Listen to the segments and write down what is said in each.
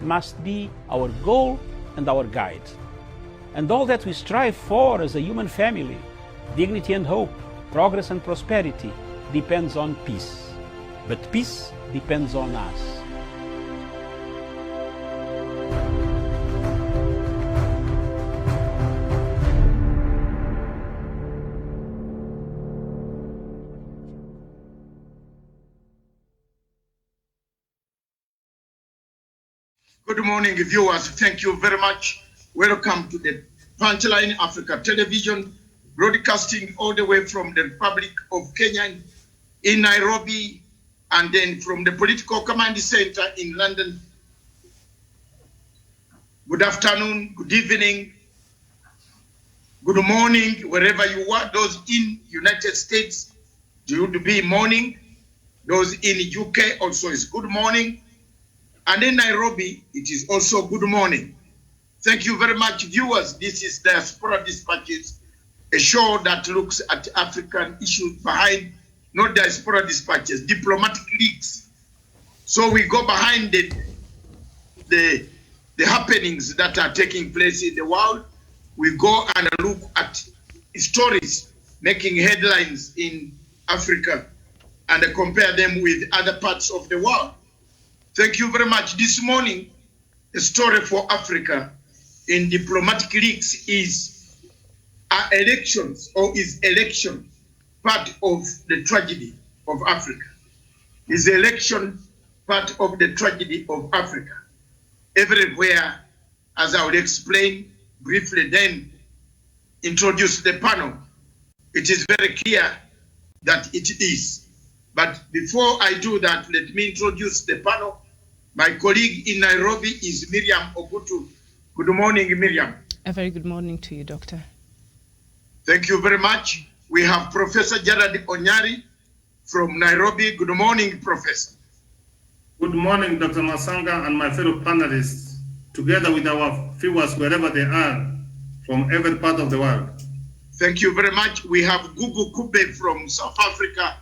must be our goal and our guide. And all that we strive for as a human family, dignity and hope, progress and prosperity, depends on peace. But peace depends on us. Good morning, viewers. Thank you very much. Welcome to the Punchline Africa Television, broadcasting all the way from the Republic of Kenya in Nairobi, and then from the Political Command Center in London. Good afternoon, good evening, good morning, wherever you are. Those in United States, it would be morning. Those in UK also is good morning. And in Nairobi, it is also good morning. Thank you very much, viewers. This is Diaspora Dispatches, a show that looks at African issues behind, not Diaspora Dispatches, diplomatic leaks. So we go behind the happenings that are taking place in the world. We go and look at stories making headlines in Africa and compare them with other parts of the world. Thank you very much. This morning, the story for Africa in diplomatic leaks is elections, or is election part of the tragedy of Africa? Is election part of the tragedy of Africa? Everywhere, as I will explain briefly, then introduce the panel. It is very clear that it is. But before I do that, let me introduce the panel. My colleague in Nairobi is Miriam Ogutu. Good morning, Miriam. A very good morning to you, Doctor. Thank you very much. We have Professor Gerard Onyari from Nairobi. Good morning, Professor. Good morning, Dr. Masanga and my fellow panelists, together with our viewers wherever they are from every part of the world. Thank you very much. We have Gugu Kube from South Africa.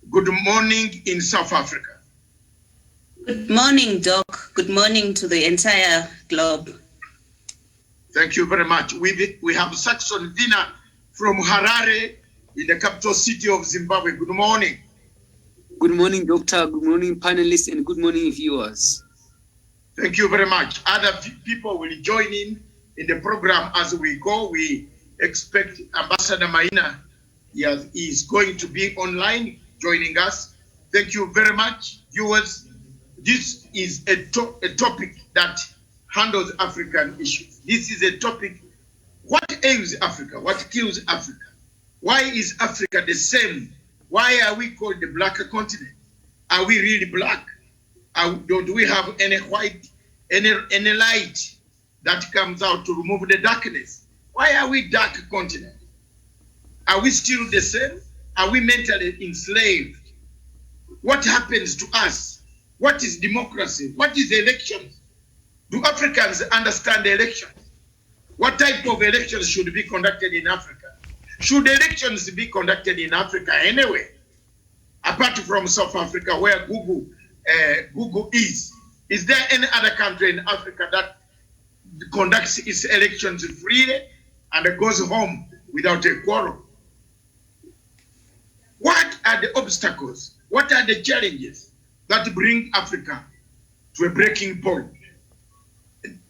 Good morning in South Africa. Good morning, Doc. Good morning to the entire globe. Thank you very much. We have Saxon Vina from Harare in the capital city of Zimbabwe. Good morning. Good morning, Doctor. Good morning, panelists, and good morning, viewers. Thank you very much. Other people will join in the program as we go. We expect Ambassador Maina he is going to be online joining us. Thank you very much, viewers. This is a topic that handles African issues. This is a topic, what ails Africa? What kills Africa? Why is Africa the same? Why are we called the black continent? Are we really black? Do we have any white, any light that comes out to remove the darkness? Why are we dark continent? Are we still the same? Are we mentally enslaved? What happens to us? What is democracy? What is elections? Do Africans understand elections? What type of elections should be conducted in Africa? Should elections be conducted in Africa anyway? Apart from South Africa, where Google is there any other country in Africa that conducts its elections freely and goes home without a quarrel? What are the obstacles? What are the challenges that bring Africa to a breaking point?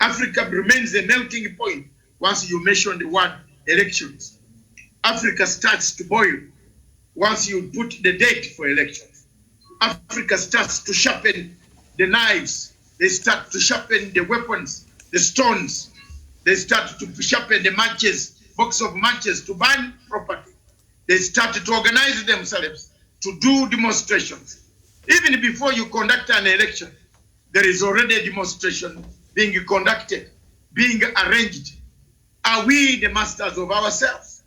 Africa remains a melting point once you mention the word elections. Africa starts to boil once you put the date for elections. Africa starts to sharpen the knives. They start to sharpen the weapons, the stones. They start to sharpen the matches, box of matches to burn property. They started to organize themselves to do demonstrations. Even before you conduct an election, there is already a demonstration being conducted, being arranged. Are we the masters of ourselves?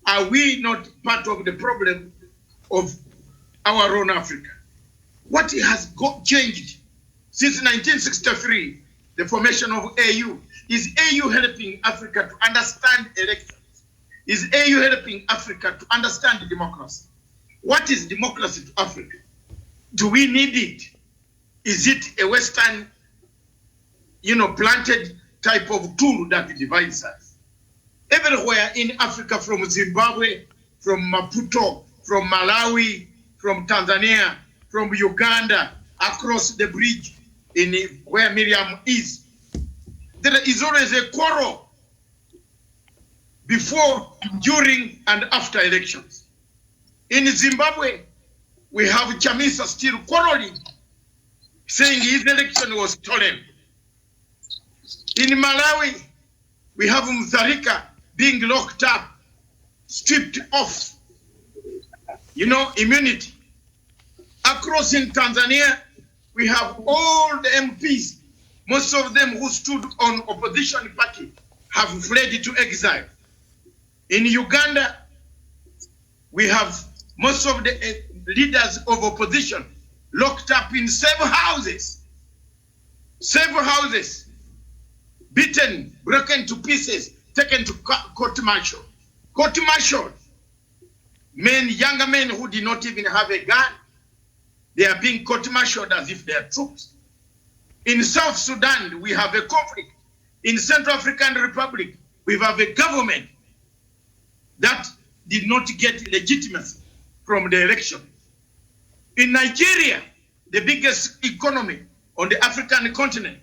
Are we not part of the problem of our own Africa? What has changed since 1963, the formation of AU? Is AU helping Africa to understand elections? Is AU helping Africa to understand democracy? What is democracy to Africa? Do we need it? Is it a Western planted type of tool that divides us. Everywhere in Africa, from Zimbabwe, from Maputo, from Malawi, from Tanzania, from Uganda, across the bridge in where Miriam is, there is always a quarrel before, during, and after elections. In Zimbabwe, we have Chamisa still quarreling, saying his election was stolen. In Malawi, we have Mutharika being locked up, stripped off, immunity. Across in Tanzania, we have all the MPs, most of them who stood on opposition party, have fled to exile. In Uganda, we have most of the leaders of opposition locked up in several houses, beaten, broken to pieces, taken to court-martial. Court-martial, younger men who did not even have a gun, they are being court-martialed as if they are troops. In South Sudan, we have a conflict. In Central African Republic, we have a government that did not get legitimacy from the election. In Nigeria, the biggest economy on the African continent,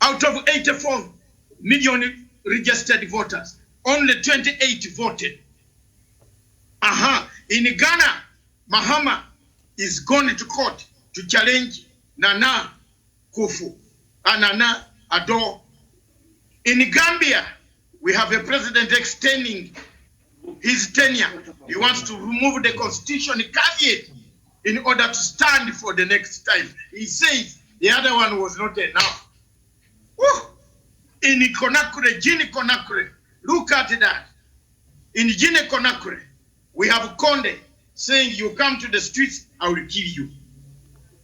out of 84 million registered voters, only 28 voted. In Ghana, Mahama is going to court to challenge Nana Kufu and Nana Addo. In Gambia, we have a president extending his tenure. He wants to remove the constitution caveat in order to stand for the next time. He says the other one was not enough. Woo! In Conakry, Guinea Conakry, look at that. In Guinea Conakry, we have Conde saying, you come to the streets, I will kill you.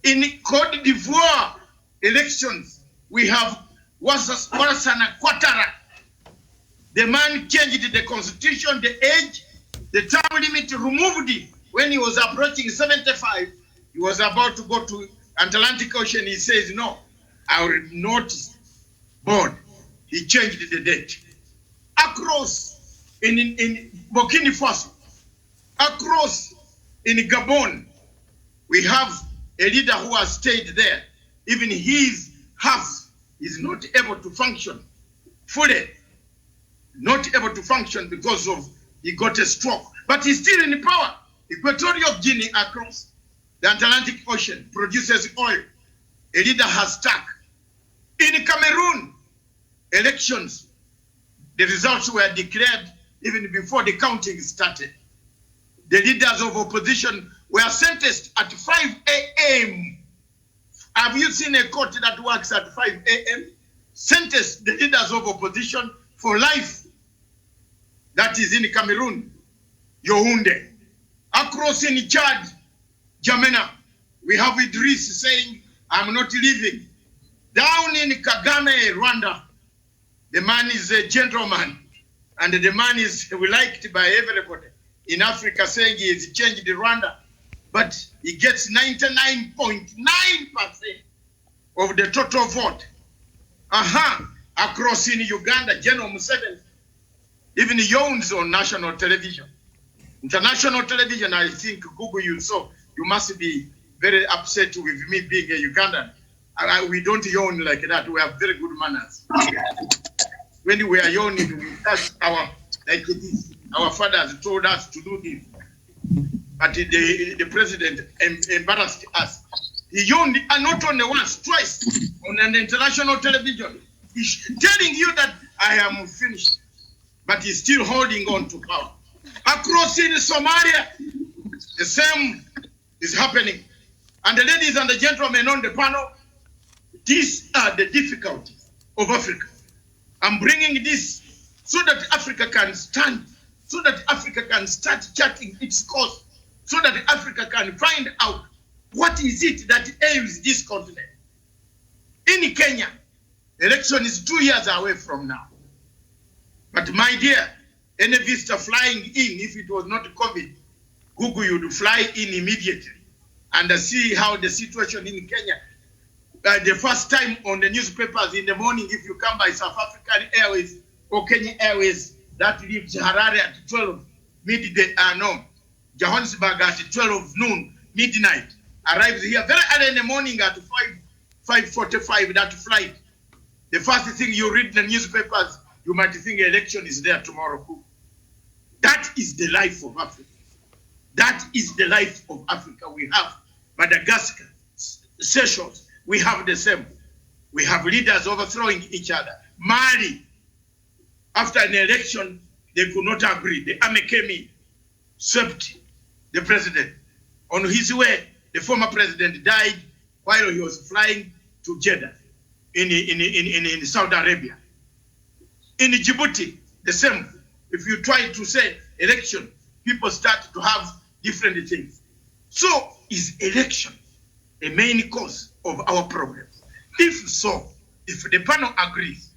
In Côte d'Ivoire elections, we have Lassana Ouattara. The man changed the constitution, the age, the term limit, removed it. When he was approaching 75, he was about to go to Atlantic Ocean. He says, no, I will not board. He changed the date. Across in Burkina Faso, across in Gabon, we have a leader who has stayed there. Even his house is not able to function fully. Not able to function because of he got a stroke. But he's still in power. Equatorial Guinea across the Atlantic Ocean produces oil. A leader has stuck. In Cameroon, elections, the results were declared even before the counting started. The leaders of opposition were sentenced at 5 a.m. Have you seen a court that works at 5 a.m.? Sentenced the leaders of opposition for life. That is in Cameroon, Yaoundé. Across in Chad, Jamena, we have Idris saying, I'm not leaving. Down in Kagame, Rwanda, the man is a gentleman, and the man is liked by everybody in Africa, saying he has changed Rwanda, but he gets 99.9% of the total vote. Across in Uganda, General Museveni, even he owns on national television. International television, I think, Google you saw, you must be very upset with me being a Ugandan. We don't yawn like that. We have very good manners. When we are yawning, we touch like this. Our fathers told us to do this. But the president embarrassed us. He yawned not only once, twice on an international television. He's telling you that I am finished. But he's still holding on to power. Across in Somalia, the same is happening. And the ladies and the gentlemen on the panel, these are the difficulties of Africa. I'm bringing this so that Africa can stand, so that Africa can start charting its course, so that Africa can find out what is it that ails this continent. In Kenya, election is 2 years away from now. But my dear, any visitor flying in, if it was not COVID, Google, you would fly in immediately and see how the situation in Kenya the first time on the newspapers in the morning, if you come by South African Airways or Kenya Airways, that leaves Harare at 12 midday, Johannesburg at 12 noon, midnight, arrives here very early in the morning at 5:45, that flight. The first thing you read in the newspapers, you might think election is there tomorrow. That is the life of Africa. That is the life of Africa. We have Madagascar, Seychelles, we have the same. We have leaders overthrowing each other. Mali, after an election, they could not agree. The army came in, swept the president. On his way, the former president died while he was flying to Jeddah in Saudi Arabia. In Djibouti, the same. If you try to say election, people start to have different things. So is election a main cause of our problems? If so, if the panel agrees,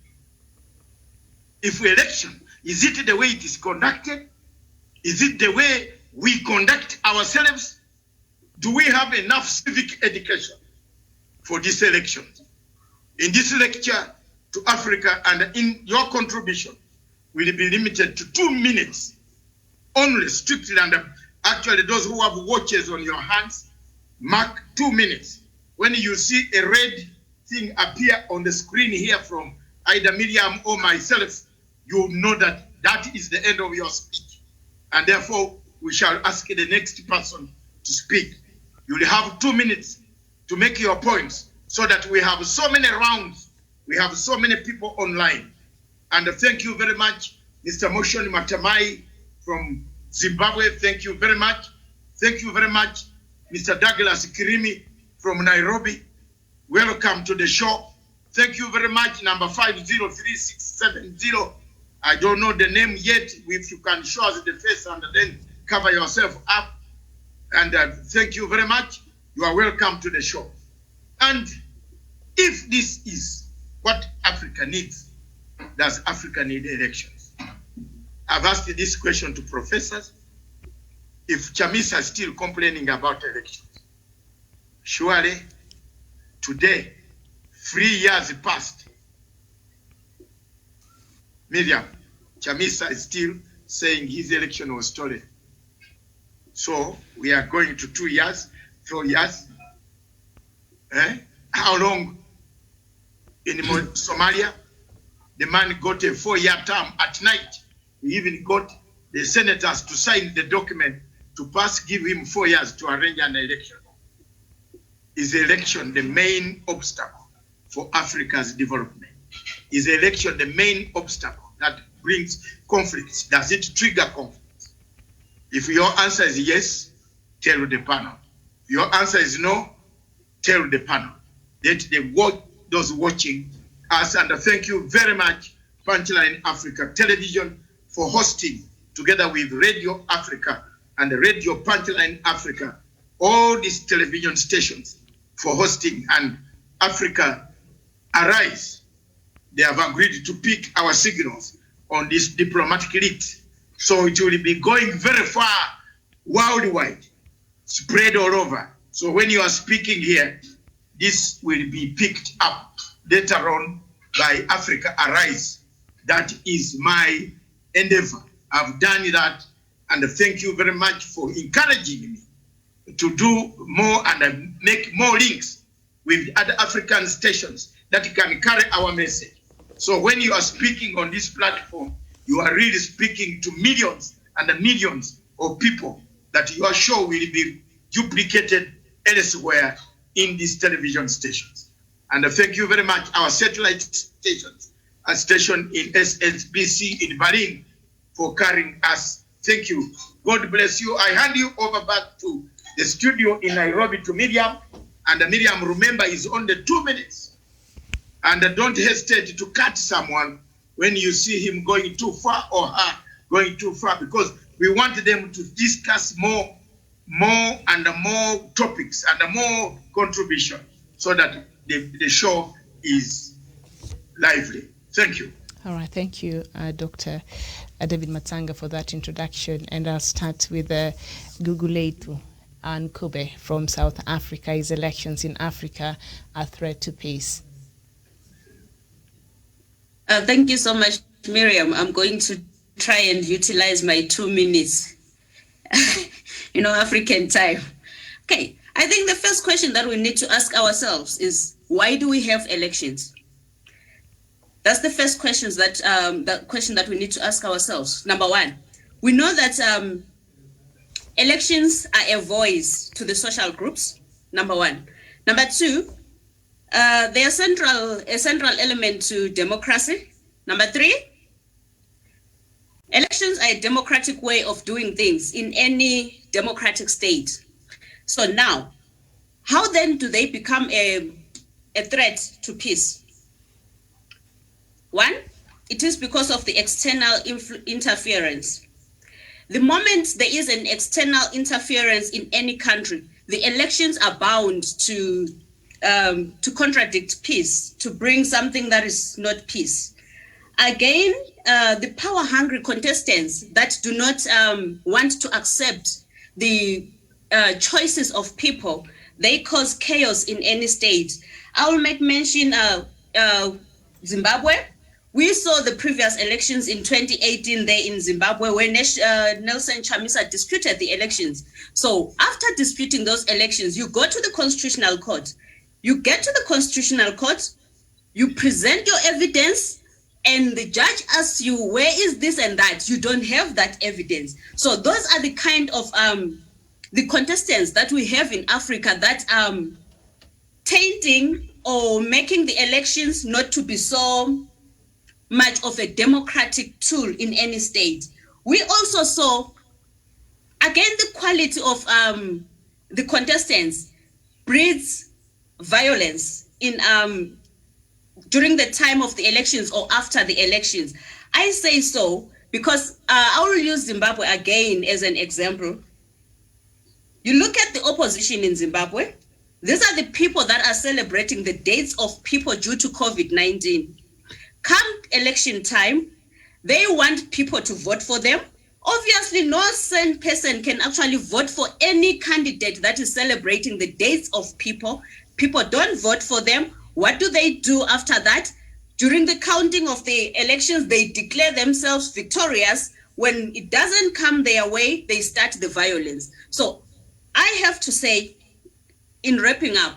if election, is it the way it is conducted? Is it the way we conduct ourselves? Do we have enough civic education for this election? In this lecture to Africa and in your contribution will be limited to 2 minutes only, strictly, and actually those who have watches on your hands, mark 2 minutes. When you see a red thing appear on the screen here from either Miriam or myself, you know that that is the end of your speech. And therefore, we shall ask the next person to speak. You will have 2 minutes to make your points so that we have so many rounds. We have so many people online. And thank you very much, Mr. Moshon Matamai from Zimbabwe. Thank you very much. Thank you very much, Mr. Douglas Kirimi from Nairobi. Welcome to the show. Thank you very much, number 503670. I don't know the name yet. If you can show us the face and then cover yourself up. And thank you very much. You are welcome to the show. And if this is what Africa needs, does Africa need elections? I've asked this question to professors. If Chamisa is still complaining about elections, surely today, 3 years passed, Miriam, Chamisa is still saying his election was stolen. So we are going to 2 years, 4 years. How long in Somalia? The man got a 4-year term at night. He even got the senators to sign the document to pass, give him 4 years to arrange an election. Is election the main obstacle for Africa's development? Is election the main obstacle that brings conflicts? Does it trigger conflicts? If your answer is yes, tell the panel. If your answer is no, tell the panel. Let those watching us, and thank you very much, Punchline Africa Television, for hosting, together with Radio Africa and Radio Punchline Africa, all these television stations for hosting, and Africa Arise. They have agreed to pick our signals on this diplomatic list. So it will be going very far, worldwide, spread all over. So when you are speaking here, this will be picked up later on by Africa Arise. That is my endeavor. I've done that, and thank you very much for encouraging me to do more and make more links with other African stations that can carry our message. So when you are speaking on this platform, you are really speaking to millions and millions of people that your show will be duplicated elsewhere in these television stations. And thank you very much, our satellite stations, a station in SSBC in Berlin, for carrying us. Thank you. God bless you. I hand you over back to the studio in Nairobi to Miriam. And Miriam, remember, is only 2 minutes. And don't hesitate to cut someone when you see him going too far or her going too far, because we want them to discuss more and more topics and more contribution so that the show is lively. Thank you. All right, thank you, Dr. David Matanga, for that introduction. And I'll start with Guguleitu. Nkube from South Africa. Is elections in Africa a threat to peace? Thank you so much, Miriam. I'm going to try and utilize my 2 minutes, African time. Okay, I think the first question that we need to ask ourselves is, why do we have elections? That's the first question that we need to ask ourselves. Number one, we know that elections are a voice to the social groups, number one. Number two, they are a central element to democracy. Number three, elections are a democratic way of doing things in any democratic state. So now, how then do they become a threat to peace? One, it is because of the external interference. The moment there is an external interference in any country, the elections are bound to contradict peace, to bring something that is not peace. Again, the power-hungry contestants that do not want to accept the choices of people, they cause chaos in any state. I will make mention Zimbabwe. We saw the previous elections in 2018 there in Zimbabwe, where Nelson Chamisa disputed the elections. So after disputing those elections, you go to the Constitutional Court. You get to the Constitutional Court, you present your evidence, and the judge asks you, where is this and that? You don't have that evidence. So those are the kind of the contestants that we have in Africa that tainting or making the elections not to be so much of a democratic tool in any state. We also saw, again, the quality of the contestants breeds violence in during the time of the elections or after the elections. I say so because I will use Zimbabwe again as an example. You look at the opposition in Zimbabwe. These are the people that are celebrating the dates of people due to COVID-19. Come election time, they want people to vote for them. Obviously, no sane person can actually vote for any candidate that is celebrating the dates of people. People don't vote for them. What do they do after that? During the counting of the elections, they declare themselves victorious. When it doesn't come their way, they start the violence. So I have to say, in wrapping up,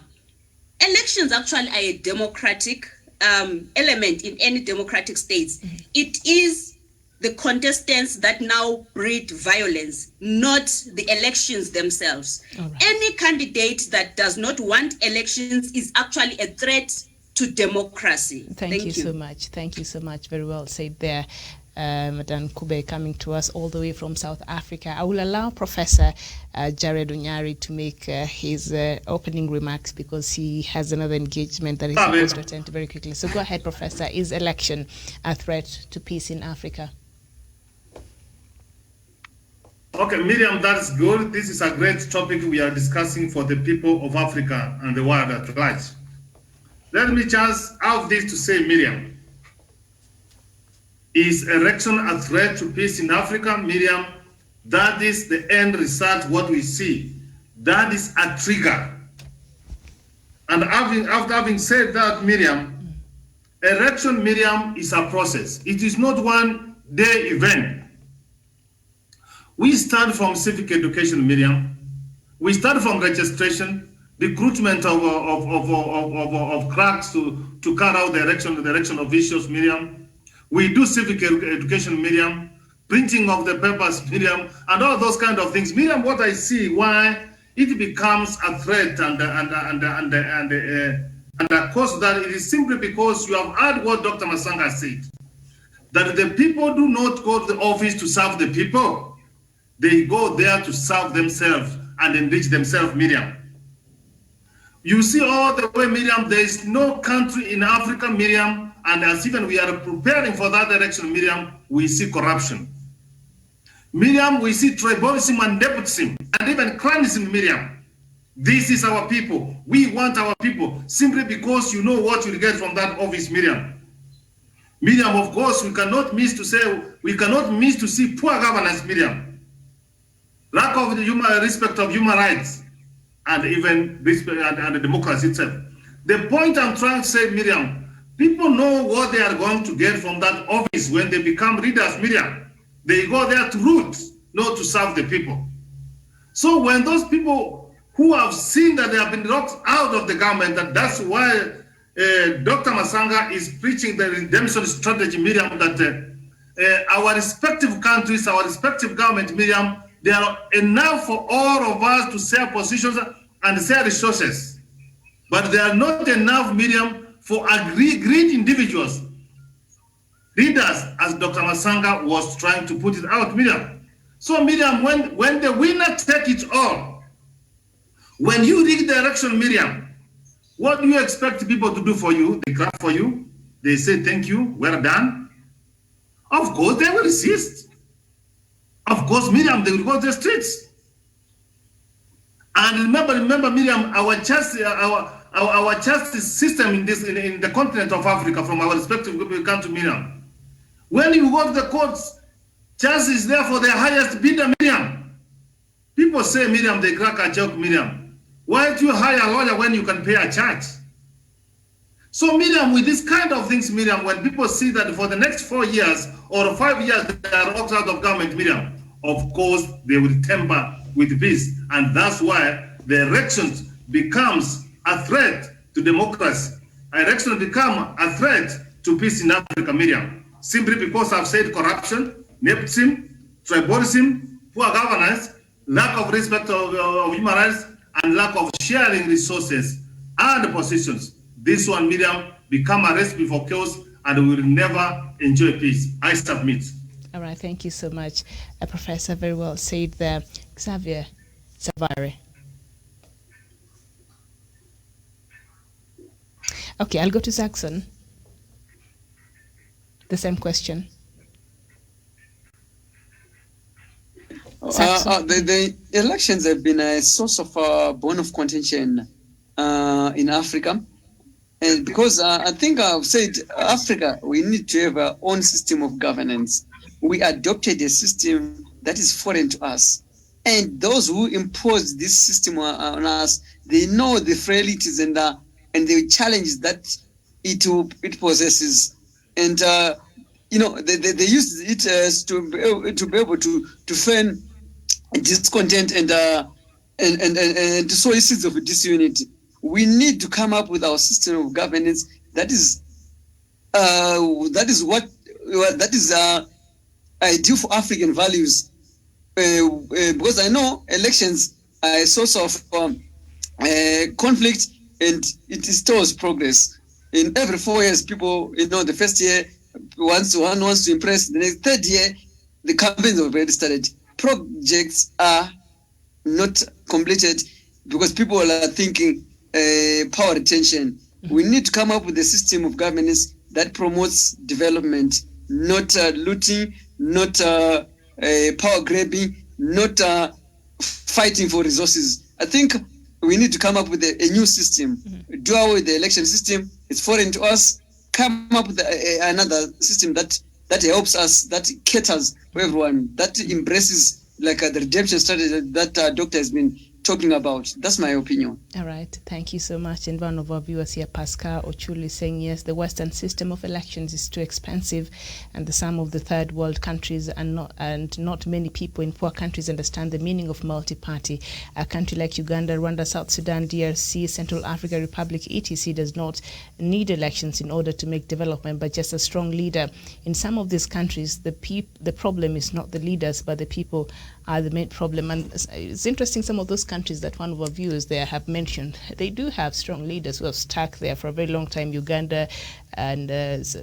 elections actually are a democratic element in any democratic states. Mm-hmm. It is the contestants that now breed violence, not the elections themselves. Right. Any candidate that does not want elections is actually a threat to democracy. Thank you so much. Thank you so much. Very well said there. Madam Nkube coming to us all the way from South Africa. I will allow Professor Jared Onyari to make his opening remarks because he has another engagement that he's supposed to attend to very quickly. So go ahead, Professor. Is election a threat to peace in Africa? Okay, Miriam, that's good. This is a great topic we are discussing for the people of Africa and the world at large. Let me just have this to say, Miriam. Is election a threat to peace in Africa? Miriam, that is the end result, what we see. That is a trigger. And after having said that, Miriam, election, Miriam, is a process. It is not one day event. We start from civic education, Miriam. We start from registration, recruitment of cracks to carry out the election officials, Miriam. We do civic education, Miriam, printing of the papers, Miriam, and all those kind of things. Miriam, what I see why it becomes a threat and a cause that it is simply because you have heard what Dr. Masanga said, that the people do not go to the office to serve the people. They go there to serve themselves and enrich themselves, Miriam. You see all the way, Miriam, there is no country in Africa, Miriam, and as even we are preparing for that election, Miriam, we see corruption. Miriam, we see tribalism and nepotism, and even clanism, Miriam. This is our people. We want our people, simply because you know what you'll get from that office, Miriam. Miriam, of course, we cannot miss to see poor governance, Miriam. Lack of the respect of human rights. and even and the democracy itself. The point I'm trying to say, Miriam, people know what they are going to get from that office when they become leaders, Miriam. They go there to root, not to serve the people. So when those people who have seen that they have been locked out of the government, and that's why Dr. Masanga is preaching the redemption strategy, Miriam, that our respective countries, our respective government, Miriam, they are enough for all of us to share positions and share resources. But they are not enough, Miriam, for great individuals, leaders, as Dr. Masanga was trying to put it out, Miriam. So, Miriam, when the winner take it all, when you rig the election, Miriam, what do you expect people to do for you? They clap for you. They say, thank you, well done. Of course, they will resist. Of course, Miriam, they will go to the streets. And remember, Miriam, our justice system in the continent of Africa, from our respective country, Miriam. When you go to the courts, justice is there for the highest bidder, Miriam. People say, Miriam, they crack a joke, Miriam. Why don't you hire a lawyer when you can pay a charge? So, Miriam, with this kind of things, Miriam, when people see that for the next 4 years or 5 years they are out of government, Miriam, of course, they will temper with peace. And that's why the elections becomes a threat to democracy. Elections become a threat to peace in Africa, Miriam. Simply because I've said corruption, nepotism, tribalism, poor governance, lack of respect of human rights, and lack of sharing resources and positions. This one, Miriam, become a recipe for chaos, and we will never enjoy peace. I submit. All right, thank you so much, Professor. Very well said there. Xavier Savare. Okay, I'll go to Saxon. The same question. The elections have been a source of bone of contention in Africa. And because I think I've said Africa, we need to have our own system of governance. We adopted a system that is foreign to us. And those who impose this system on us, they know the frailties and the challenges that it possesses. And, they use it as to be able to fan discontent and to sow seeds of disunity. We need to come up with our system of governance that is ideal for African values. Because I know elections are a source of conflict, and it stores progress. In every 4 years, people, the first year one wants to impress. The next third year, the campaigns have already started. Projects are not completed because people are thinking power retention. We need to come up with a system of governance that promotes development, not looting, not power grabbing, not fighting for resources. I think we need to come up with a new system. Do away with the election system. It's foreign to us. Come up with another system that helps us, that caters for everyone, that embraces like the redemption strategy that Doctor has been talking about. That's my opinion. All right, thank you so much. And one of our viewers here, Pascal Ochuli, saying yes, the Western system of elections is too expensive, and some of the third world countries and not many people in poor countries understand the meaning of multi-party. A country like Uganda, Rwanda, South Sudan, DRC, Central African Republic, etc. does not need elections in order to make development, but just a strong leader. In some of these countries, the problem is not the leaders, but the people are the main problem. And it's interesting, some of those countries that one of our viewers there have mentioned, they do have strong leaders who have stuck there for a very long time. Uganda, and as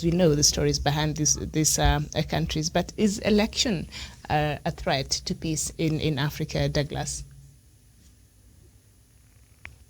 we know the stories behind these countries. But is election a threat to peace in Africa, Douglas?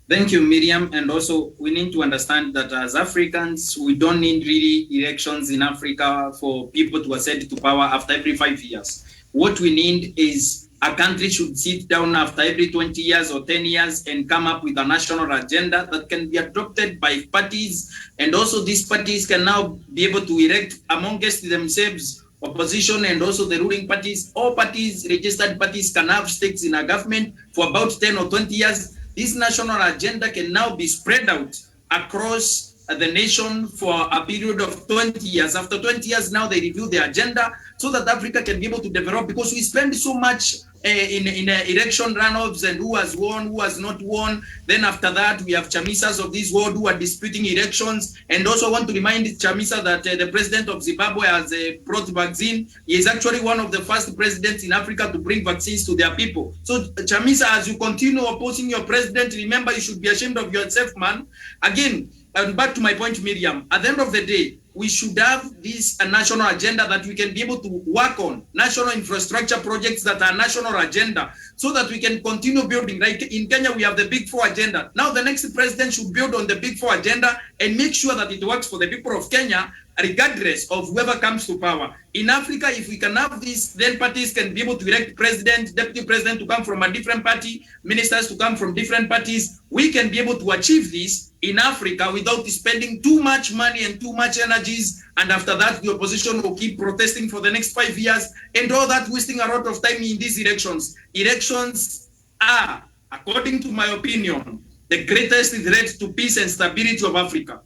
Thank you, Miriam. And also, we need to understand that as Africans, we don't need really elections in Africa for people to ascend to power after every 5 years. What we need is a country should sit down after every 20 years or 10 years and come up with a national agenda that can be adopted by parties. And also these parties can now be able to elect amongst themselves opposition and also the ruling parties, all parties, registered parties can have stakes in a government for about 10 or 20 years. This national agenda can now be spread out across the nation for a period of 20 years. After 20 years, now they review the agenda so that Africa can be able to develop, because we spend so much in election runoffs and who has won, who has not won. Then after that, we have chamisas of this world who are disputing elections. And also want to remind Chamisa that the president of Zimbabwe has brought vaccine. He is actually one of the first presidents in Africa to bring vaccines to their people. So Chamisa, as you continue opposing your president, remember you should be ashamed of yourself, man. Again, and back to my point, Miriam, at the end of the day, we should have this national agenda that we can be able to work on, national infrastructure projects that are national agenda, so that we can continue building. Like in Kenya, we have the Big Four agenda. Now the next president should build on the Big Four agenda and make sure that it works for the people of Kenya, regardless of whoever comes to power. In Africa, if we can have this, then parties can be able to elect president, deputy president to come from a different party, ministers to come from different parties. We can be able to achieve this in Africa without spending too much money and too much energies. And after that, the opposition will keep protesting for the next 5 years and all that, wasting a lot of time in these elections. Elections are, according to my opinion, the greatest threat to peace and stability of Africa.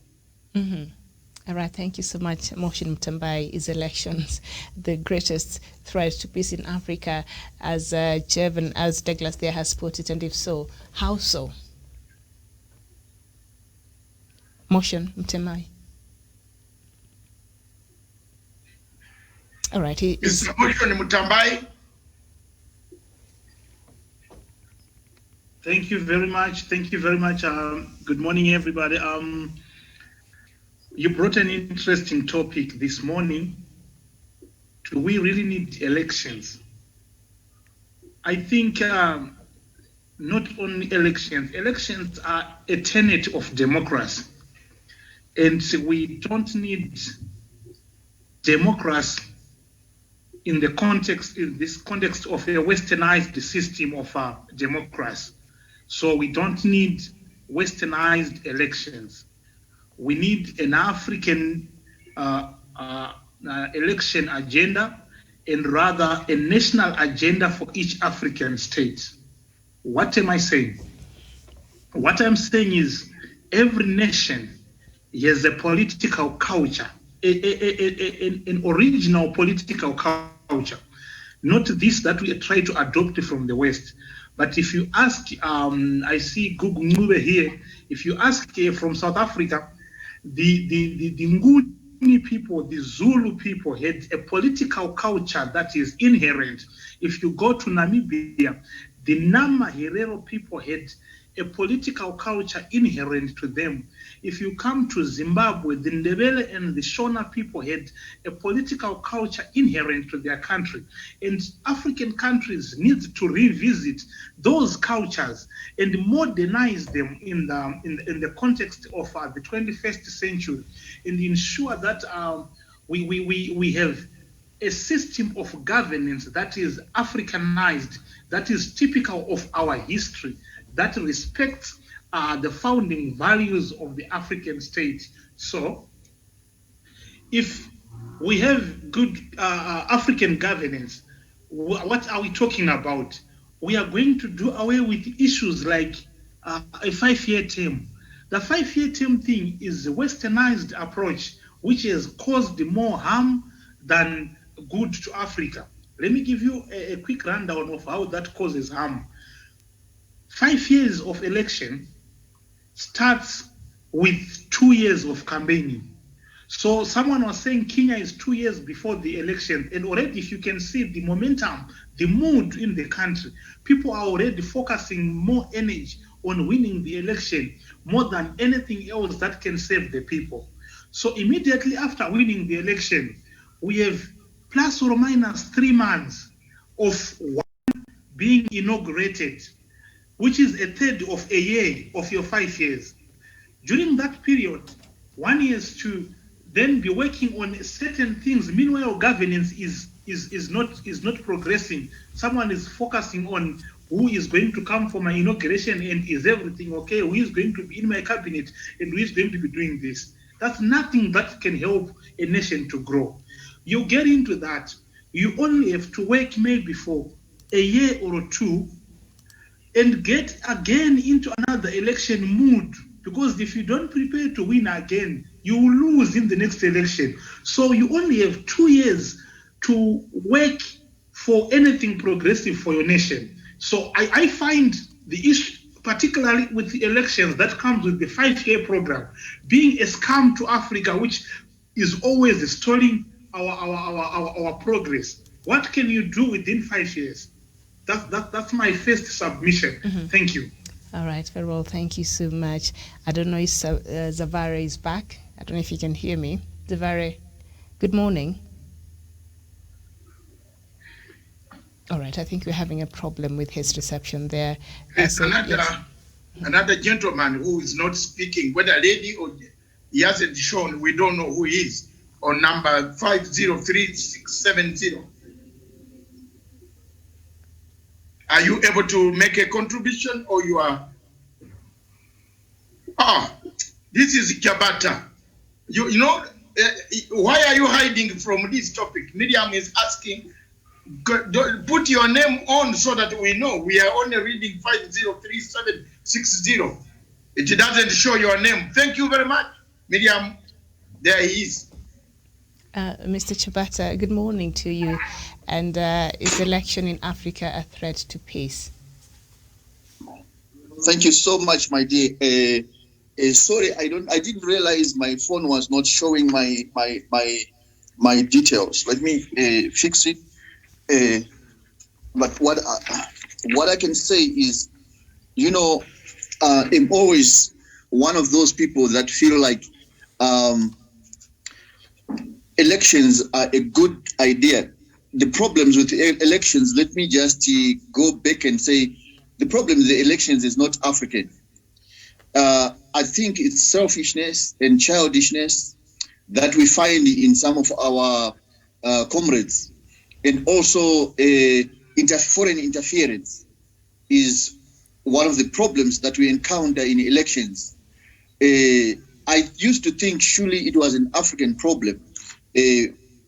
Mm-hmm. All right, thank you so much. Motion Mtambai, is elections the greatest threat to peace in Africa, as Jevon, as Douglas there has put it, and if so, how so? Motion Mtambai. All right. Mr. Motion Mtambai. Thank you very much. Thank you very much. Good morning, everybody. You brought an interesting topic this morning. Do we really need elections? I think not only elections. Elections are a tenet of democracy. And we don't need democracy in this context of a westernized system of democracy. So we don't need westernized elections. We need an African election agenda, and rather a national agenda for each African state. What am I saying? What I'm saying is every nation has a political culture, an original political culture, not this that we try to adopt from the West. But if you ask, I see Gugu Ngube here, if you ask from South Africa, the Nguni people, the Zulu people had a political culture that is inherent. If you go to Namibia, the Nama Herero people had a political culture inherent to them. If you come to Zimbabwe, the Ndebele and the Shona people had a political culture inherent to their country. And African countries need to revisit those cultures and modernize them in the context of the 21st century, and ensure that we have a system of governance that is Africanized, that is typical of our history, that respects the founding values of the African state. So, if we have good African governance, what are we talking about? We are going to do away with issues like a 5-year term. The 5-year term thing is a westernized approach, which has caused more harm than good to Africa. Let me give you a quick rundown of how that causes harm. 5 years of election starts with 2 years of campaigning. So someone was saying Kenya is 2 years before the election, and already if you can see the momentum, the mood in the country, people are already focusing more energy on winning the election more than anything else that can save the people. So immediately after winning the election, we have plus or minus 3 months of one being inaugurated, which is a third of a year of your 5 years. During that period, 1 year is to then be working on certain things. Meanwhile, governance is not progressing. Someone is focusing on who is going to come for my inauguration and is everything okay? Who is going to be in my cabinet and who is going to be doing this? That's nothing that can help a nation to grow. You get into that, you only have to work maybe for a year or two and get again into another election mood. Because if you don't prepare to win again, you will lose in the next election. So you only have 2 years to work for anything progressive for your nation. So I find the issue, particularly with the elections that comes with the 5-year program, being a scam to Africa, which is always stalling our progress. What can you do within 5 years? That's my first submission. Thank you. All right, very well. Thank you so much. I don't know if Zavare is back. I don't know if you can hear me. Zavare, good morning. All right, I think we're having a problem with his reception there. There's another gentleman who is not speaking, whether lady or he hasn't shown, we don't know who he is, on number 503670. Are you able to make a contribution, or you are? This is Chabata. You know, why are you hiding from this topic? Miriam is asking, put your name on so that we know. We are only reading 503760. It doesn't show your name. Thank you very much, Miriam. There he is. Mr. Chabata, good morning to you. And is election in Africa a threat to peace? Thank you so much, my dear. Sorry, I didn't realize my phone was not showing my details. Let me fix it. But what I can say is, you know, I'm always one of those people that feel like elections are a good idea. The problems with elections, let me just go back and say, the problem with the elections is not African. I think it's selfishness and childishness that we find in some of our comrades. And also foreign interference is one of the problems that we encounter in elections. I used to think surely it was an African problem.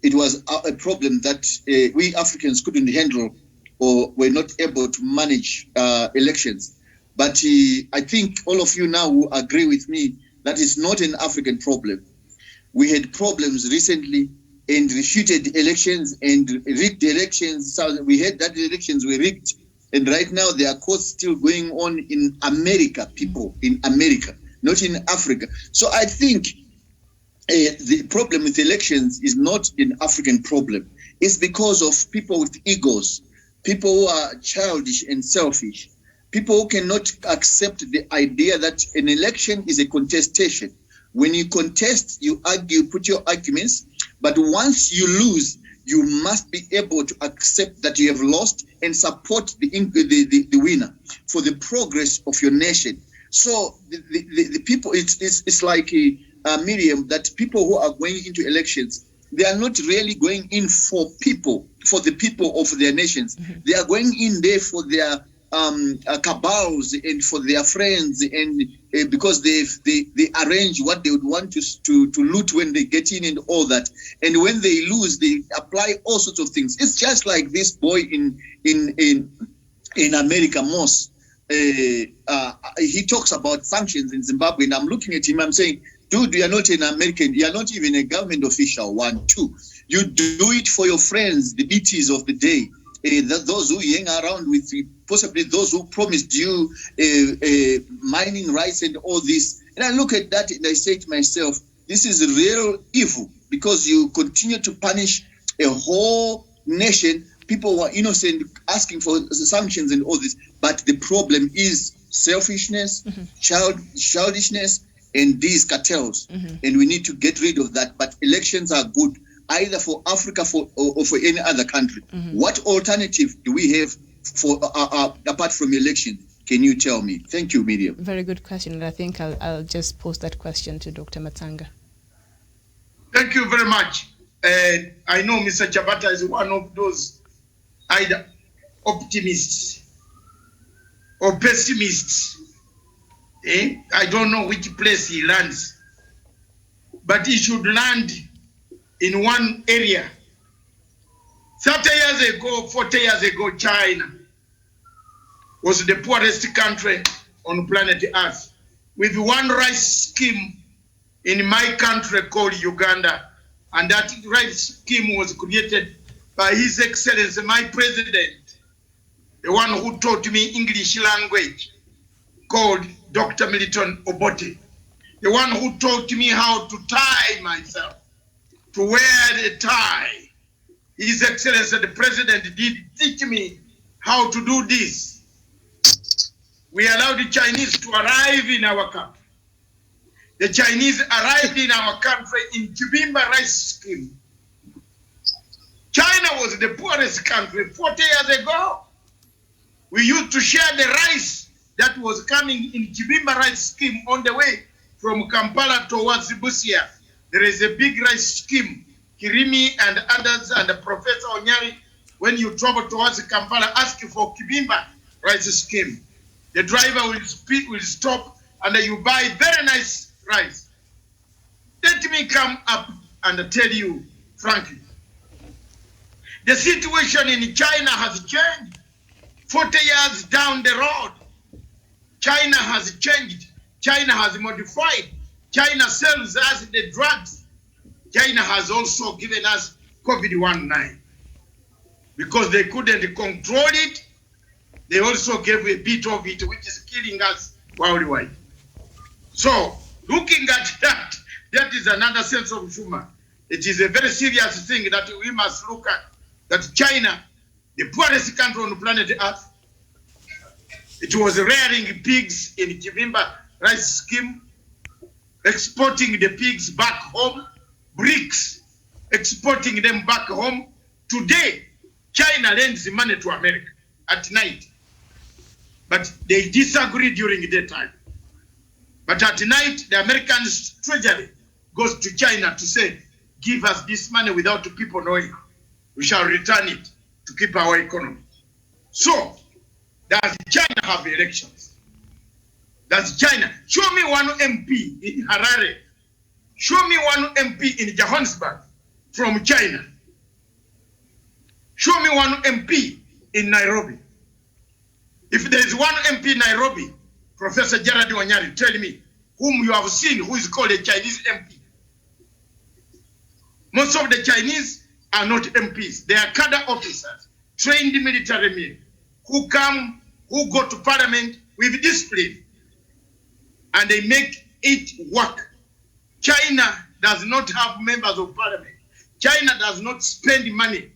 It was a problem that we Africans couldn't handle or were not able to manage elections. But I think all of you now will agree with me that it's not an African problem. We had problems recently and refuted elections and rigged elections. So we had that elections were rigged. And right now there are courts still going on in America, people in America, not in Africa. So I think the problem with elections is not an African problem. It's because of people with egos, people who are childish and selfish, people who cannot accept the idea that an election is a contestation. When you contest, you argue, put your arguments, but once you lose, you must be able to accept that you have lost and support the winner for the progress of your nation. So the people, it's like Miriam, that people who are going into elections, they are not really going in for the people of their nations. Mm-hmm. They are going in there for their cabals and for their friends, and because they arrange what they would want to loot when they get in and all that. And when they lose, they apply all sorts of things. It's just like this boy in America, Moss. He talks about sanctions in Zimbabwe, and I'm looking at him, I'm saying, dude, you are not an American. You are not even a government official. 1, 2. You do it for your friends, the BTs of the day, those who hang around with you, possibly those who promised you mining rights and all this. And I look at that and I say to myself, this is real evil, because you continue to punish a whole nation. People who are innocent asking for sanctions and all this. But the problem is selfishness, mm-hmm. childishness, and these cartels. Mm-hmm. And we need to get rid of that. But elections are good, either for Africa or for any other country. Mm-hmm. What alternative do we have for apart from election? Can you tell me? Thank you, Miriam. Very good question. And I think I'll just pose that question to Dr. Matsanga. Thank you very much. I know Mr. Chabata is one of those either optimists or pessimists. I don't know which place he lands, but he should land in one area 30 years ago, 40 years ago, China was the poorest country on planet Earth, with one rice scheme in my country called Uganda. And that rice scheme was created by His Excellency, my president, the one who taught me English language, called Dr. Milton Obote, the one who taught me how to tie myself, to wear a tie. His Excellency, the President, did teach me how to do this. We allowed the Chinese to arrive in our country. The Chinese arrived in our country in Kibimba rice scheme. China was the poorest country 40 years ago. We used to share the rice that was coming in Kibimba rice scheme on the way from Kampala towards Busia. There is a big rice scheme. Kirimi and others and Professor Onyari, when you travel towards Kampala, ask for Kibimba rice scheme. The driver will stop and you buy very nice rice. Let me come up and tell you frankly, the situation in China has changed. 40 years down the road, China has changed. China has modified. China sells us the drugs. China has also given us COVID-19 because they couldn't control it. They also gave a bit of it, which is killing us worldwide. So, looking at that, that is another sense of humor. It is a very serious thing that we must look at. That China, the poorest country on the planet Earth, it was rearing pigs in Kibimba rice scheme, exporting the pigs back home, bricks, exporting them back home. Today, China lends the money to America at night. But they disagree during the daytime. But at night, the American treasury goes to China to say, give us this money without people knowing. We shall return it to keep our economy. So, does China have elections? Does China? Show me one MP in Harare. Show me one MP in Johannesburg from China. Show me one MP in Nairobi. If there is one MP in Nairobi, Professor Jared Wanyari, tell me whom you have seen who is called a Chinese MP. Most of the Chinese are not MPs. They are cadre officers, trained military men, who come, who go to parliament with discipline, and they make it work. China does not have members of parliament. China does not spend money.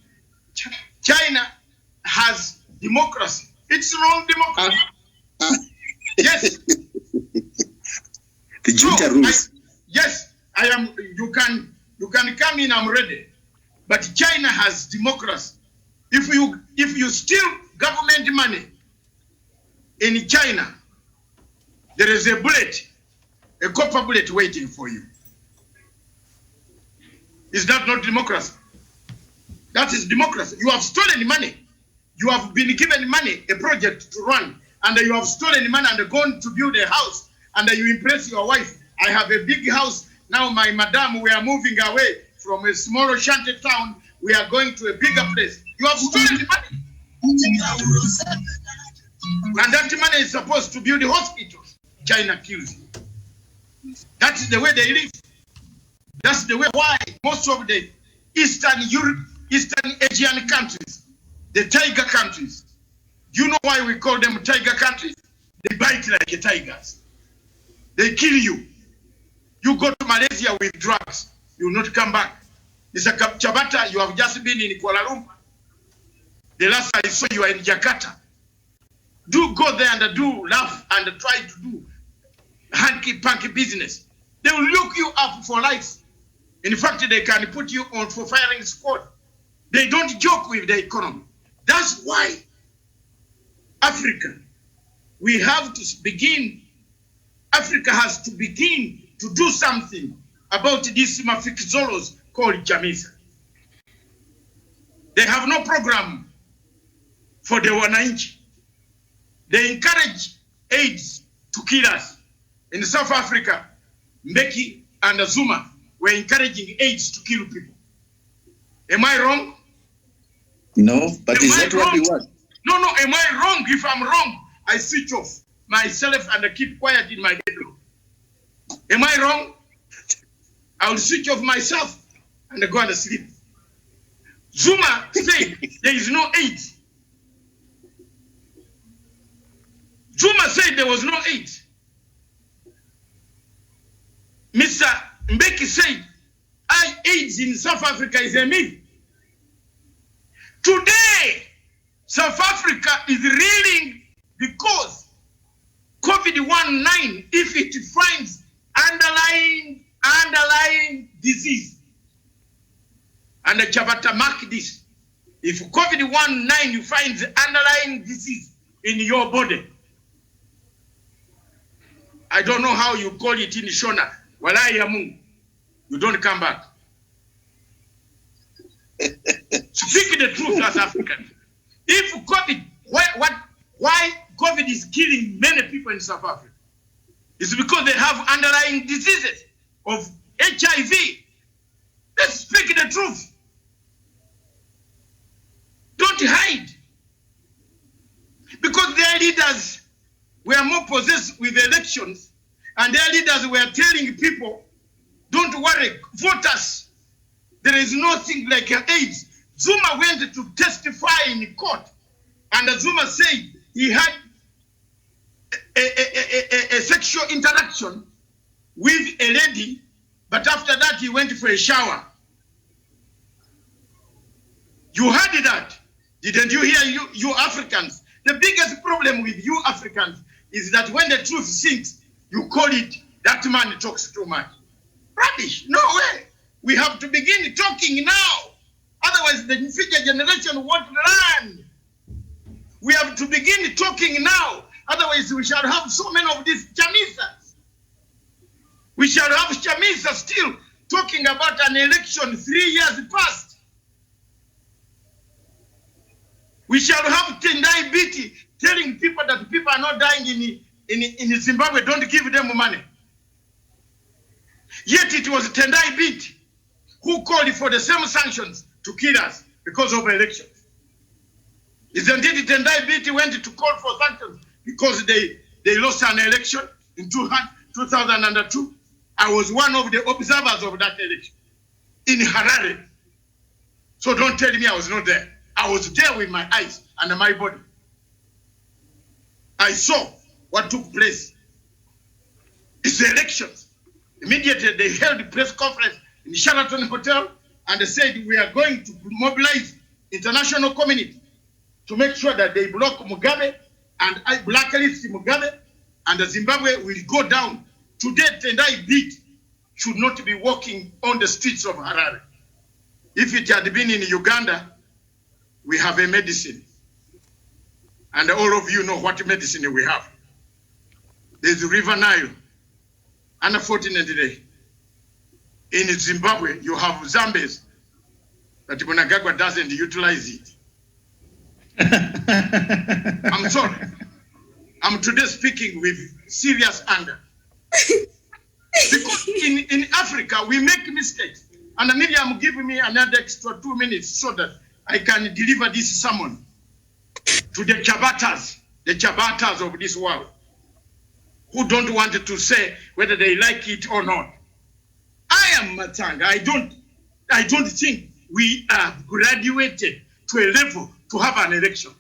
China has democracy. It's wrong democracy. Yes. The junta rules. Yes, I am. You can come in. I'm ready. But China has democracy. If you steal government money in China, there is a bullet, a copper bullet waiting for you. Is that not democracy? That is democracy. You have stolen money. You have been given money, a project to run, and you have stolen money and gone to build a house, and you impress your wife. I have a big house. Now, my madam, we are moving away from a small shanty town. We are going to a bigger place. You have stolen the money. And that money is supposed to build hospitals. China kills you. That's the way they live. That's the way why most of the Eastern Asian countries, the tiger countries, you know why we call them tiger countries? They bite like tigers. They kill you. You go to Malaysia with drugs, you will not come back. Mr. Chabata, you have just been in Kuala Lumpur. The last I saw you are in Jakarta. Do go there and do laugh and try to do hanky-panky business. They will look you up for life. In fact, they can put you on for firing squad. They don't joke with the economy. That's why Africa, we have to begin, Africa has to begin to do something about these mafikzolos called Jamisa. They have no program for the Wananchi. They encourage AIDS to kill us. In South Africa, Mbeki and Zuma were encouraging AIDS to kill people. Am I wrong? No, but is that what we want? No, am I wrong? If I'm wrong, I switch off myself and I keep quiet in my bedroom. Am I wrong? I will switch off myself and I go and sleep. Zuma said there is no aid. Zuma said there was no aid. Mr. Mbeki said AIDS in South Africa is a myth. Today, South Africa is reeling because COVID-19, if it finds underlying disease, and the Chabata mark this, if COVID-19 finds underlying disease in your body, I don't know how you call it in Shona, Walai Yamu, you don't come back. Speak the truth, South Africans. If COVID, why COVID is killing many people in South Africa? It's because they have underlying diseases of HIV. Let's speak the truth. Don't hide. Because their leaders were more possessed with elections, and their leaders were telling people, don't worry, vote us. There is nothing like AIDS. Zuma went to testify in court, and Zuma said he had a sexual interaction with a lady, but after that he went for a shower. You heard that, didn't you hear, you Africans? The biggest problem with you Africans is that when the truth sinks, you call it, that man talks too much. Rubbish, no way. We have to begin talking now. Otherwise, the future generation won't learn. We have to begin talking now. Otherwise, we shall have so many of these chamisas. We shall have chamisas still talking about an election 3 years past. We shall have Tendai Biti telling people that people are not dying in Zimbabwe, don't give them money. Yet it was Tendai Biti who called for the same sanctions to kill us because of elections. Isn't it Tendai Biti went to call for sanctions because they lost an election in 2002? I was one of the observers of that election in Harare. So don't tell me I was not there. I was there with my eyes and my body. I saw what took place. It's the elections. Immediately they held a press conference in the Sheraton Hotel and they said we are going to mobilize international community to make sure that they block Mugabe and I blacklist Mugabe and the Zimbabwe will go down. Today Tendai Biti should not be walking on the streets of Harare. If it had been in Uganda, we have a medicine. And all of you know what medicine we have. There's the River Nile. Unfortunately, in Zimbabwe, you have Zambes, but Mnangagwa doesn't utilize it. I'm sorry. I'm today speaking with serious anger. Because in Africa, we make mistakes. And Miriam give me another extra 2 minutes so that I can deliver this sermon to the Chabatas of this world, who don't want to say whether they like it or not. I am Matanga. I don't think we are graduated to a level to have an election.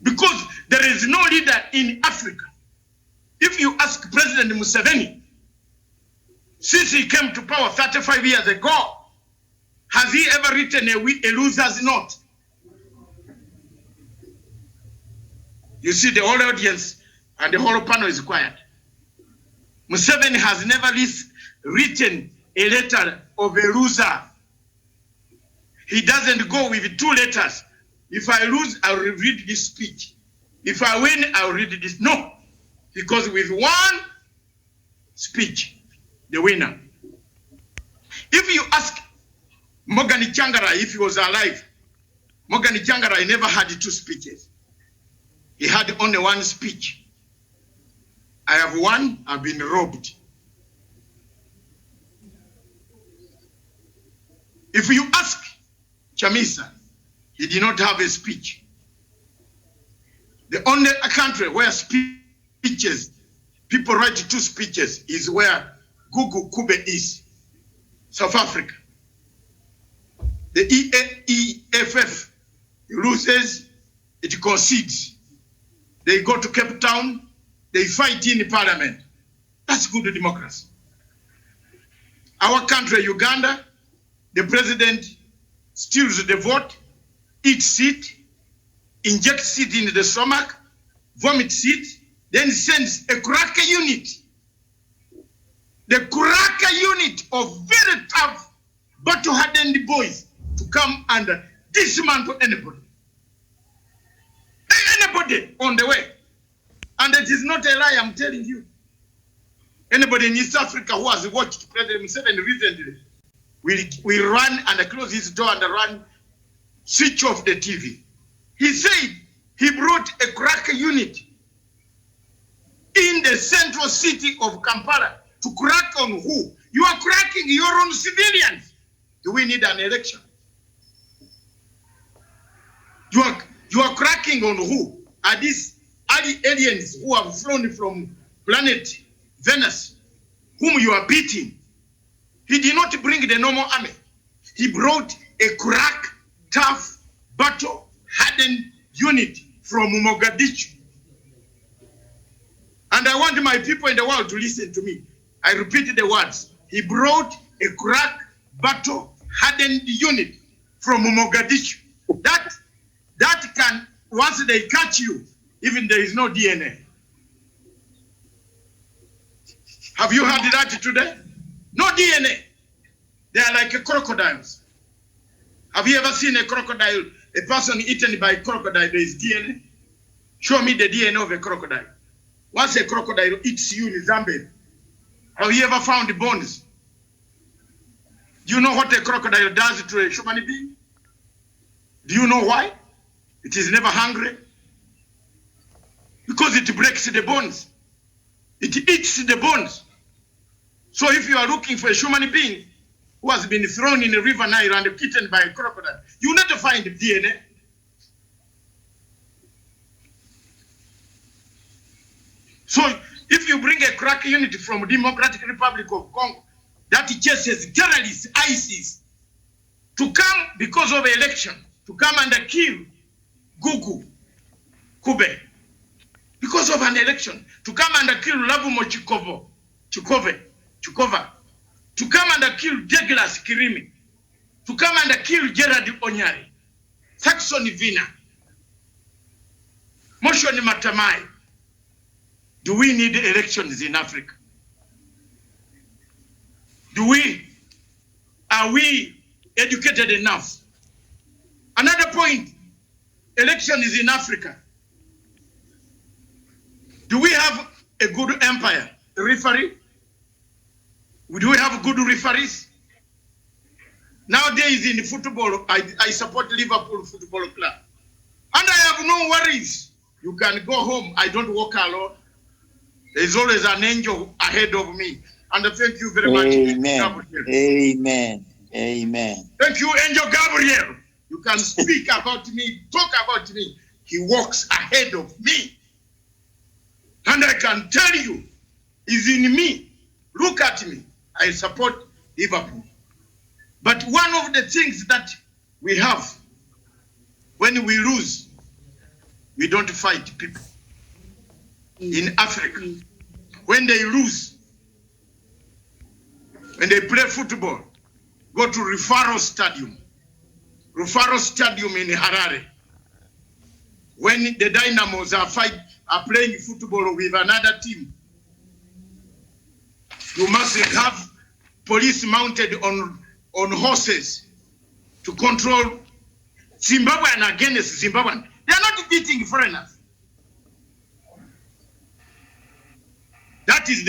Because there is no leader in Africa. If you ask President Museveni, since he came to power 35 years ago, has he ever written a loser's note? You see, the whole audience and the whole panel is quiet. Museveni has never written a letter of a loser. He doesn't go with 2 letters. If I lose, I'll read this speech. If I win, I'll read this. No, because with one speech, the winner. If you ask Morgan Changara if he was alive, Morgan Changara never had 2 speeches. He had only 1 speech. I have one, I've been robbed. If you ask Chamisa, He did not have a speech. The only country where speeches, people write 2 speeches, is where Gugu Kube is, South Africa. The EFF loses, it concedes. They go to Cape Town, they fight in the parliament. That's good democracy. Our country, Uganda, the president steals the vote, eats it, injects it in the stomach, vomits it, then sends a cracker unit. The cracker unit of very tough, battle-hardened boys to come and dismantle anybody. Anybody on the way. And it is not a lie, I'm telling you. Anybody in East Africa who has watched President Museveni recently will run and close his door and run, switch off the TV. He said he brought a cracker unit in the central city of Kampala to crack on who? You are cracking your own civilians. Do we need an election? You are cracking on who? Are these aliens who have flown from planet Venus, whom you are beating? He did not bring the normal army. He brought a crack, tough, battle-hardened unit from Mogadishu. And I want my people in the world to listen to me. I repeat the words. He brought a crack, battle-hardened unit from Mogadishu. That can, once they catch you, even there is no DNA. Have you heard that today? No DNA. They are like crocodiles. Have you ever seen a crocodile, a person eaten by a crocodile, there is DNA? Show me the DNA of a crocodile. Once a crocodile eats you in Zambia, have you ever found the bones? Do you know what a crocodile does to a human being? Do you know why? It is never hungry. Because it breaks the bones. It eats the bones. So if you are looking for a human being who has been thrown in the river Nile and eaten by a crocodile, you will not find DNA. So if you bring a crack unit from Democratic Republic of Congo that chases terrorists, ISIS, to come because of an election, to come and kill Gugu Kube, because of an election, to come and kill Labumo Chikova, to come and kill Douglas Kirimi, to come and kill Gerard Onyari, Saxon Vina, Moshoni Matamai. Do we need elections in Africa? Are we educated enough? Another point, election is in Africa. Do we have a good umpire, a referee? Do we have good referees? Nowadays in football, I support Liverpool Football Club. And I have no worries. You can go home. I don't walk alone. There's always an angel ahead of me. And thank you very much. Amen. Amen. Amen. Thank you, Angel Gabriel. You can speak about me, talk about me. He walks ahead of me. And I can tell you, he's in me. Look at me. I support Liverpool. But one of the things that we have, when we lose, we don't fight people. In Africa, when they lose, when they play football, go to Rufaro Stadium in Harare. When the Dynamos are playing football with another team, you must have police mounted on horses to control Zimbabwean against Zimbabwean. They are not beating foreigners. That is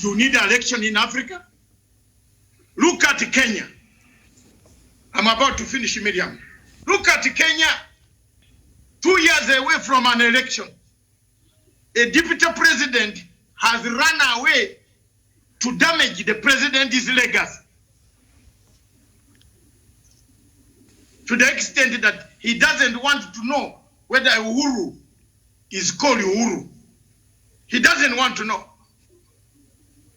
you need an election in Africa. Look at Kenya. I'm about to finish, Miriam. Look at Kenya. 2 years away from an election. A deputy president has run away to damage the president's legacy. to the extent that he doesn't want to know whether Uhuru is called Uhuru. He doesn't want to know.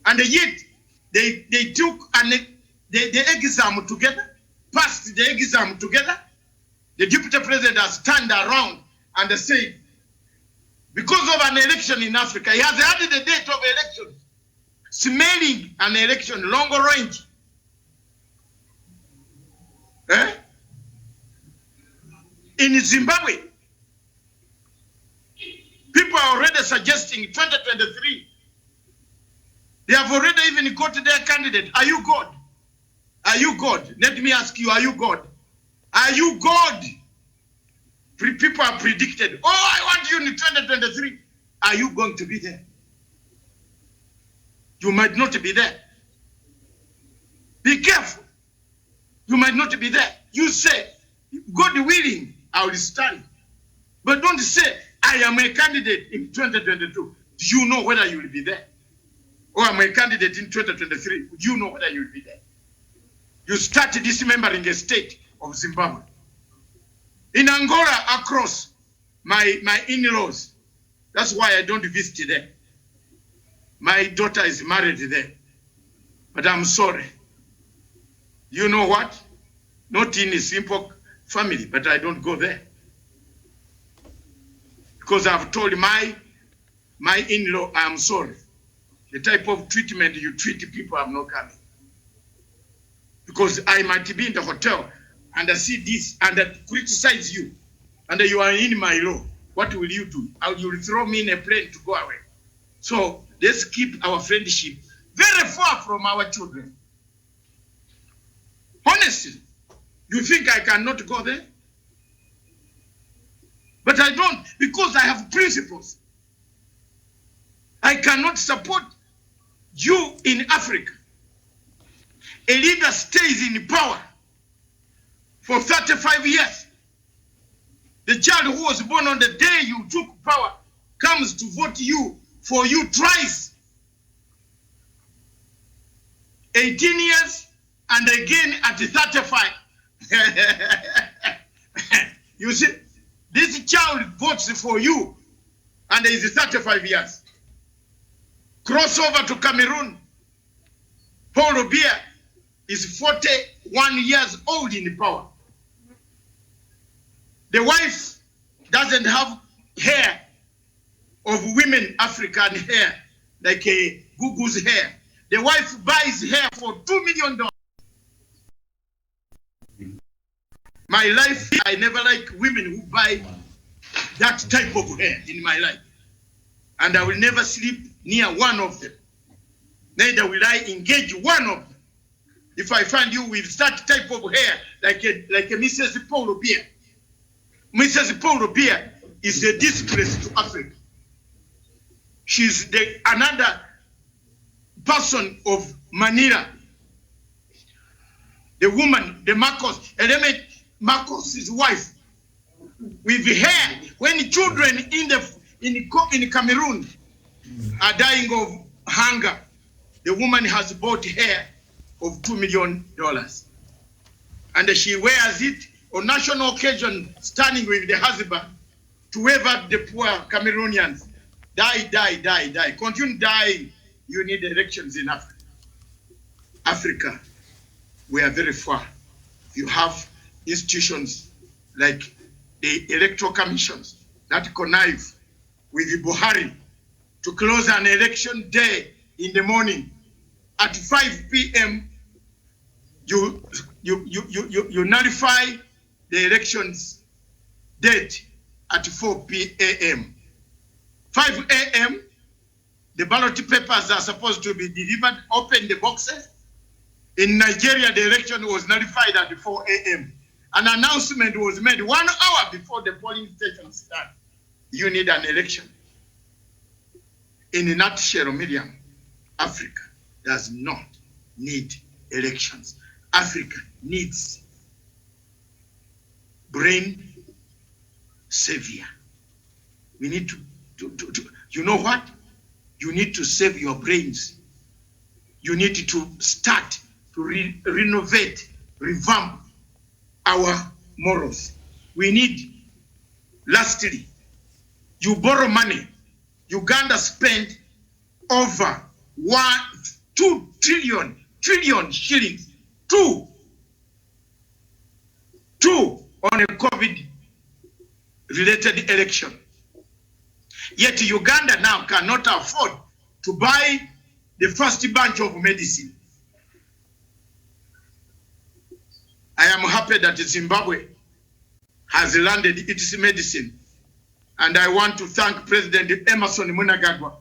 And yet, they took the exam together, passed the exam together. The deputy president has turned around and said, because of an election in Africa, he has added the date of election, smelling an election, longer range. In Zimbabwe, people are already suggesting 2023. They have already even got their candidate. Are you God? Are you God? Let me ask you, are you God? Are you God? People are predicted, oh, I want you in 2023. Are you going to be there? You might not be there. Be careful. You might not be there. You say, God willing, I will stand. But don't say, I am a candidate in 2022. Do you know whether you will be there? Or I'm a candidate in 2023. Do you know whether you will be there? You start dismembering a state of Zimbabwe. In Angola, across my in-laws. That's why I don't visit there. My daughter is married there. But I'm sorry. You know what? Not in a simple family, but I don't go there. Because I've told my in-law, I'm sorry. The type of treatment you treat people, I'm not coming. Because I might be in the hotel and I see this and I criticize you and you are in my law. What will you do? You will throw me in a plane to go away. So let's keep our friendship very far from our children. Honestly, you think I cannot go there? But I don't, because I have principles. I cannot support you in Africa. A leader stays in power for 35 years. The child who was born on the day you took power comes to vote for you twice. 18 years and again at 35. You see, this child votes for you and is 35 years. Cross over to Cameroon. Paul Biya is 41 years old in power. The wife doesn't have hair of women, African hair, like a Gugu's hair. The wife buys hair for $2 million. My life, I never like women who buy that type of hair in my life. And I will never sleep near one of them. Neither will I engage one of them. If I find you with that type of hair, like a Mrs. Paul Biya. Mrs. Paul Biya is a disgrace to Africa. She's another person of Manila. The woman, the Marcos's wife, with hair. When children in Cameroon are dying of hunger, the woman has bought hair of $2 million. And she wears it on national occasion, standing with the husband to wave at the poor Cameroonians. Die. Continue dying. You need elections in Africa. Africa, we are very far. You have institutions like the electoral commissions that connive with Buhari to close an election day in the morning. At 5 p.m., you nullify the elections date at 4 p.m. 5 a.m., the ballot papers are supposed to be delivered, open the boxes. In Nigeria, the election was nullified at 4 a.m. An announcement was made 1 hour before the polling station started. You need an election. In a nutshell, Miriam, Africa does not need elections. Africa needs brain savior. We need to you know what? You need to save your brains. You need to start to renovate, revamp our morals. We need, lastly, you borrow money. Uganda spent over 2 trillion shillings, two on a COVID-related election. Yet Uganda now cannot afford to buy the first bunch of medicine. I am happy that Zimbabwe has landed its medicine. And I want to thank President Emerson Mnangagwa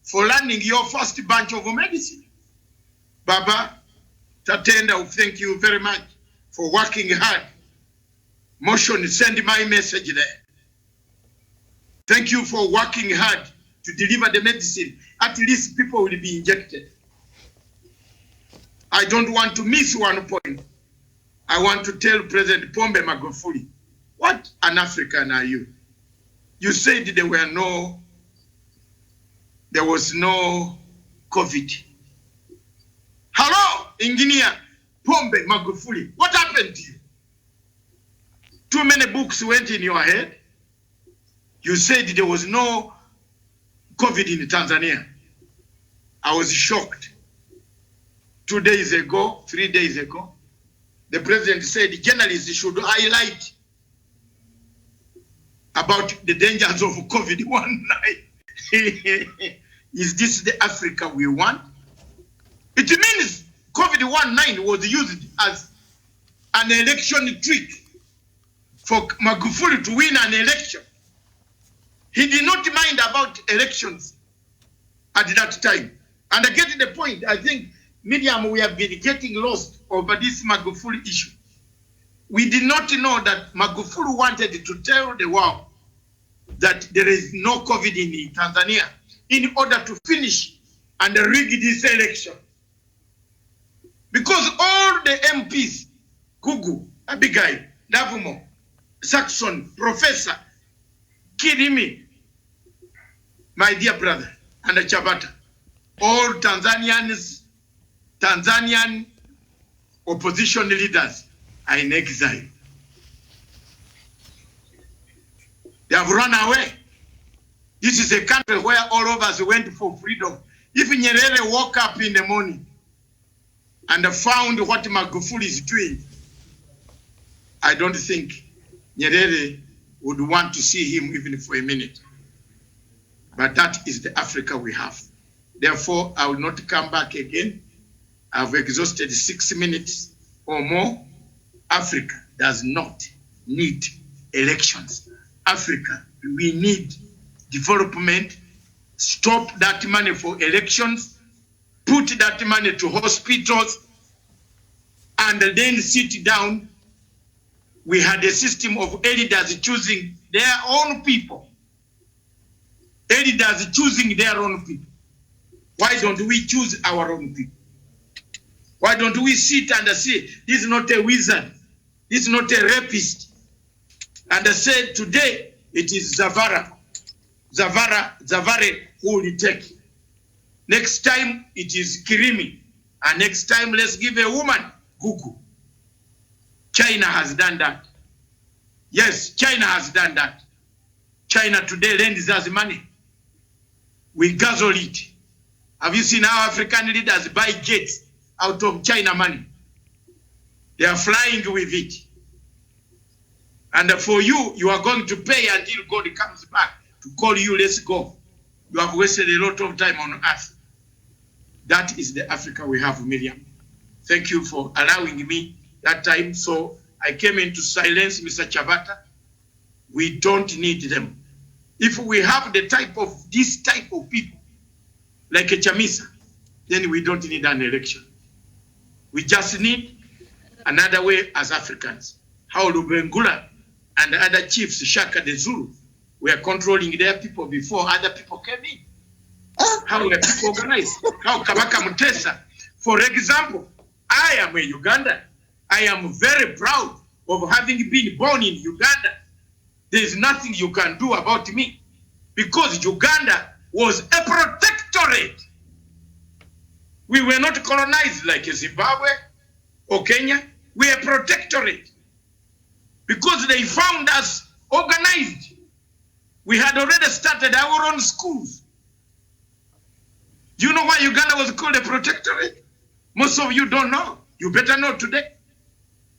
for landing your first bunch of medicine. Baba Tatenda, thank you very much for working hard. Motion, send my message there. Thank you for working hard to deliver the medicine. At least people will be injected. I don't want to miss one point. I want to tell President Pombe Magufuli, what an African are you? You said there was no COVID. Hello, Engineer Pombe Magufuli, what happened to you? Too many books went in your head. You said there was no COVID in Tanzania. I was shocked. 2 days ago, 3 days ago, the president said journalists should highlight about the dangers of COVID-19. Is this the Africa we want? It means COVID-19 was used as an election trick for Magufuli to win an election. He did not mind about elections at that time. And I get the point. I think, Miriam, we have been getting lost over this Magufuli issue. We did not know that Magufuli wanted to tell the world that there is no COVID in Tanzania in order to finish and rig this election. Because all the MPs, Gugu, Abigail, Davumo, Saxon, Professor, Kirimi, my dear brother, and Chabata, all Tanzanian opposition leaders are in exile. They have run away. This is a country where all of us went for freedom. If Nyerere woke up in the morning and found what Magufuli is doing, I don't think Nyerere would want to see him even for a minute. But that is the Africa we have. Therefore, I will not come back again. I've exhausted 6 minutes or more. Africa does not need elections. Africa, we need development. Stop that money for elections. Put that money to hospitals. And then sit down. We had a system of elders choosing their own people. Elders choosing their own people. Why don't we choose our own people? Why don't we sit and say, this is not a wizard, this is not a rapist, and say, today it is Zavare who will take. Next time it is Kirimi, and next time let's give a woman Gugu. China has done that. Yes, China has done that. China today lends us money. We guzzle it. Have you seen how African leaders buy jets out of China money? They are flying with it. And for you, you are going to pay until God comes back to call you, let's go. You have wasted a lot of time on earth. That is the Africa we have, Miriam. Thank you for allowing me that time. So I came in to silence Mr. Chabata. We don't need them. If we have this type of people, like a Chamisa, then we don't need an election. We just need another way as Africans. How Lubengula and the other chiefs, Shaka the Zulu, were controlling their people before other people came in. How were people organized? How Kabaka Mutesa. For example, I am a Ugandan. I am very proud of having been born in Uganda. There is nothing you can do about me because Uganda was a protectorate. We were not colonized like Zimbabwe or Kenya. We are a protectorate. Because because they found us organized. We had already started our own schools. Do you know why Uganda was called a protectorate? Most of you don't know. You better know today.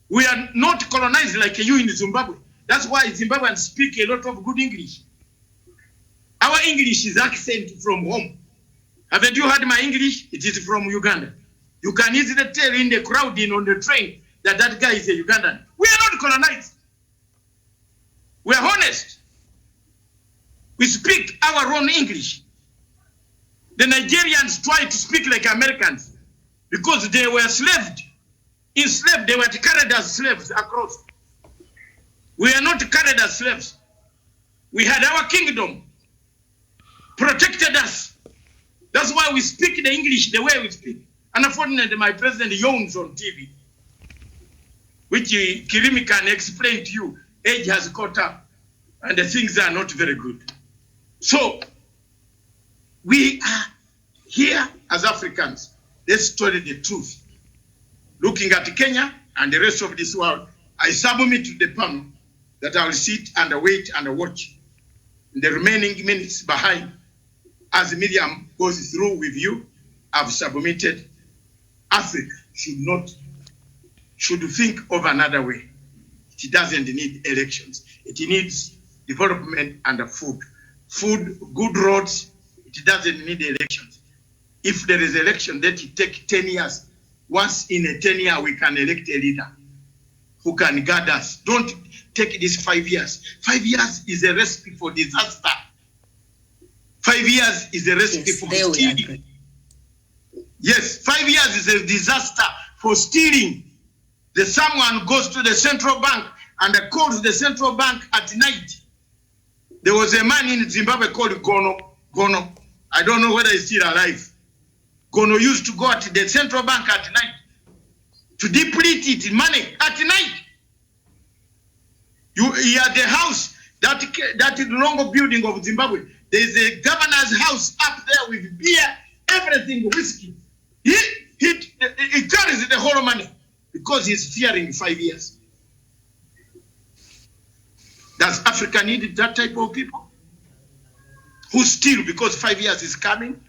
We are not colonized like you in Zimbabwe. That's why Zimbabweans speak a lot of good English. Our English is accent from home. Haven't you heard my English? It is from Uganda. You can easily tell in the crowd on the train that that guy is a Ugandan. We are not colonized. We are honest. We speak our own English. The Nigerians try to speak like Americans because they were enslaved. They were carried as slaves across. We are not carried as slaves. We had our kingdom, protected us. That's why we speak the English the way we speak. Unfortunately, my president yawns on TV, which Kirimi can explain to you. Age has caught up, and the things are not very good. So, we are here as Africans. Let's tell the truth. Looking at Kenya and the rest of this world, I submit to the panel that I will sit and wait and watch. In the remaining minutes behind, as Miriam goes through with you, I've submitted. Africa should think of another way. It doesn't need elections. It needs development and food. Food, good roads, it doesn't need elections. If there is election, let it take 10 years. Once in a 10 year, we can elect a leader who can guide us. Don't take this 5 years. 5 years is a recipe for disaster. 5 years is a recipe for stealing. Yes, 5 years is a disaster for stealing. Someone goes to the central bank and calls the central bank at night. There was a man in Zimbabwe called Gono. I don't know whether he's still alive. Gono used to go at the central bank at night to deplete it in money at night. You are the house, that long building of Zimbabwe. There is a governor's house up there with beer, everything, whiskey. He carries the whole money because he's fearing 5 years. Does Africa need that type of people? Who steal because 5 years is coming?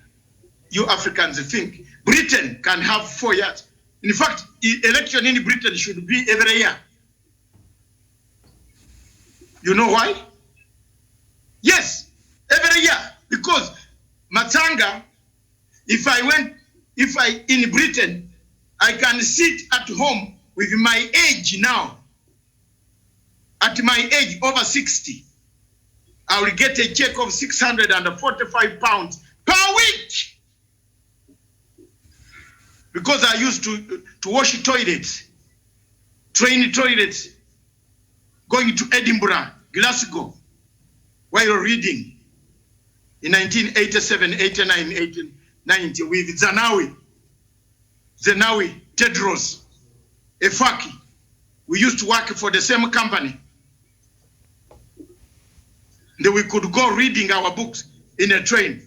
You Africans think Britain can have 4 years. In fact, election in Britain should be every year. You know why? Yes, every year. Because Matanga, in Britain, I can sit at home with my age now. At my age, over 60, I will get a check of 645 pounds per week. Because I used to wash toilets, train toilets, going to Edinburgh, Glasgow, while reading in 1987, 89, 1890 with Zenawi, Tedros, Efaki. We used to work for the same company. Then we could go reading our books in a train.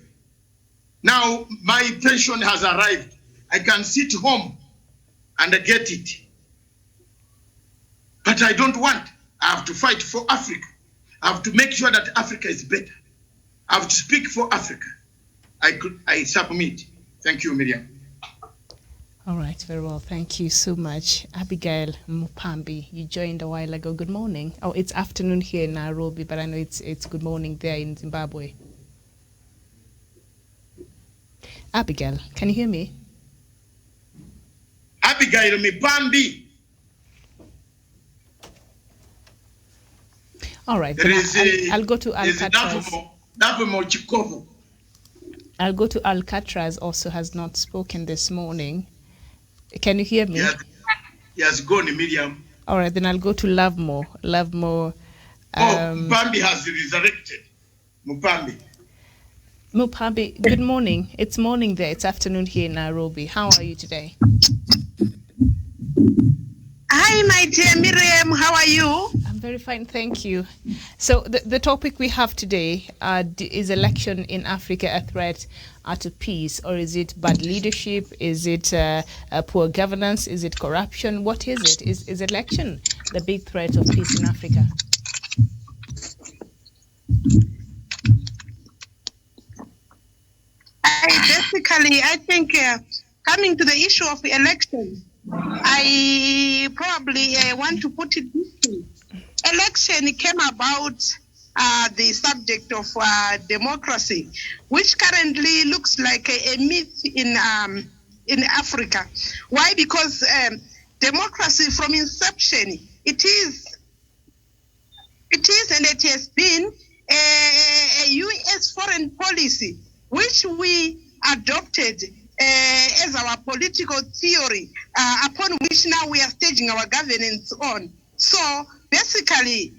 Now my pension has arrived. I can sit home and get it. But I don't want. I have to fight for Africa. I have to make sure that Africa is better. I have to speak for Africa. I submit. Thank you, Miriam. All right, very well. Thank you so much. Abigail Mupambi, you joined a while ago. Good morning. Oh, it's afternoon here in Nairobi, but I know it's good morning there in Zimbabwe. Abigail, can you hear me? Abigail Mupambi. All right. I'll go to Alcatraz. I'll go to Alcatraz, also has not spoken this morning. Can you hear me? Yes, go on, Miriam. All right, then I'll go to Lovemore. Mupambi has resurrected. Mupambi, good morning. It's morning there. It's afternoon here in Nairobi. How are you today? Hi, my dear Miriam. How are you? I'm very fine, thank you. So the topic we have today is election in Africa a threat to peace, or is it bad leadership? Is it poor governance? Is it corruption? What is it? Is election the big threat of peace in Africa? basically, I think coming to the issue of election, I probably want to put it this way. Election came about the subject of democracy, which currently looks like a myth in Africa. Why? Because democracy from inception, it is and it has been a U.S. foreign policy, which we adopted as our political theory, upon which now we are staging our governance on. So basically,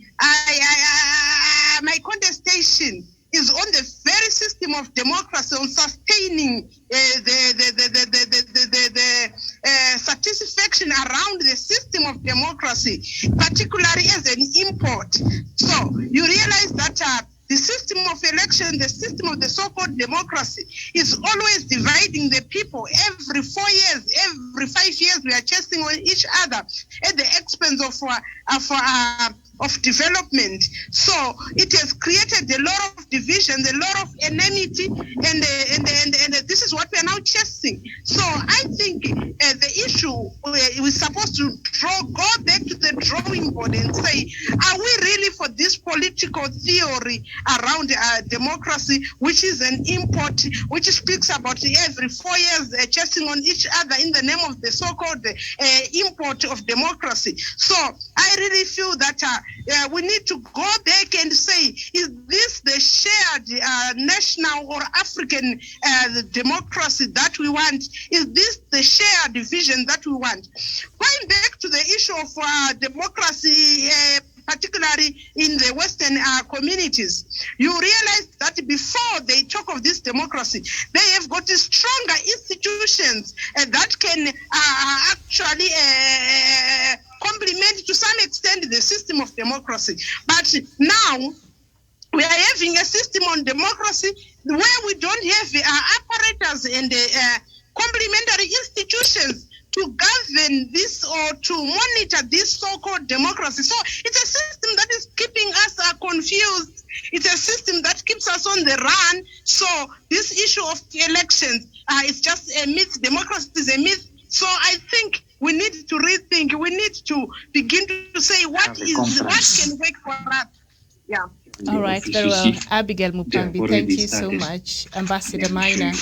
my contestation is on the very system of democracy, on sustaining the satisfaction around the system of democracy, particularly as an import. So you realize that the system of election, the system of the so-called democracy is always dividing the people. Every 4 years, every 5 years, we are chasing on each other at the expense of development. So it has created a lot of division, a lot of enmity, and this is what we are now chasing. So I think the issue we're supposed to go back to the drawing board and say, are we really for this political theory around democracy, which is an import, which speaks about every 4 years chasing on each other in the name of the so-called import of democracy? So I really feel that we need to go back and say, is this the shared national or African democracy that we want? Is this the shared vision that we want? Going back to the issue of democracy, particularly in the Western communities, you realize that before they talk of this democracy, they have got stronger institutions that can actually complement to some extent the system of democracy. But now we are having a system on democracy where we don't have apparatus and complementary institutions to govern this or to monitor this so-called democracy. So it's a system that is keeping us confused. It's a system that keeps us on the run. So this issue of elections is just a myth. Democracy is a myth. So I think we need to rethink. We need to begin to say what can work for us. Yeah. All right, very well. Abigail Mupambi, thank you so much. Ambassador Maina.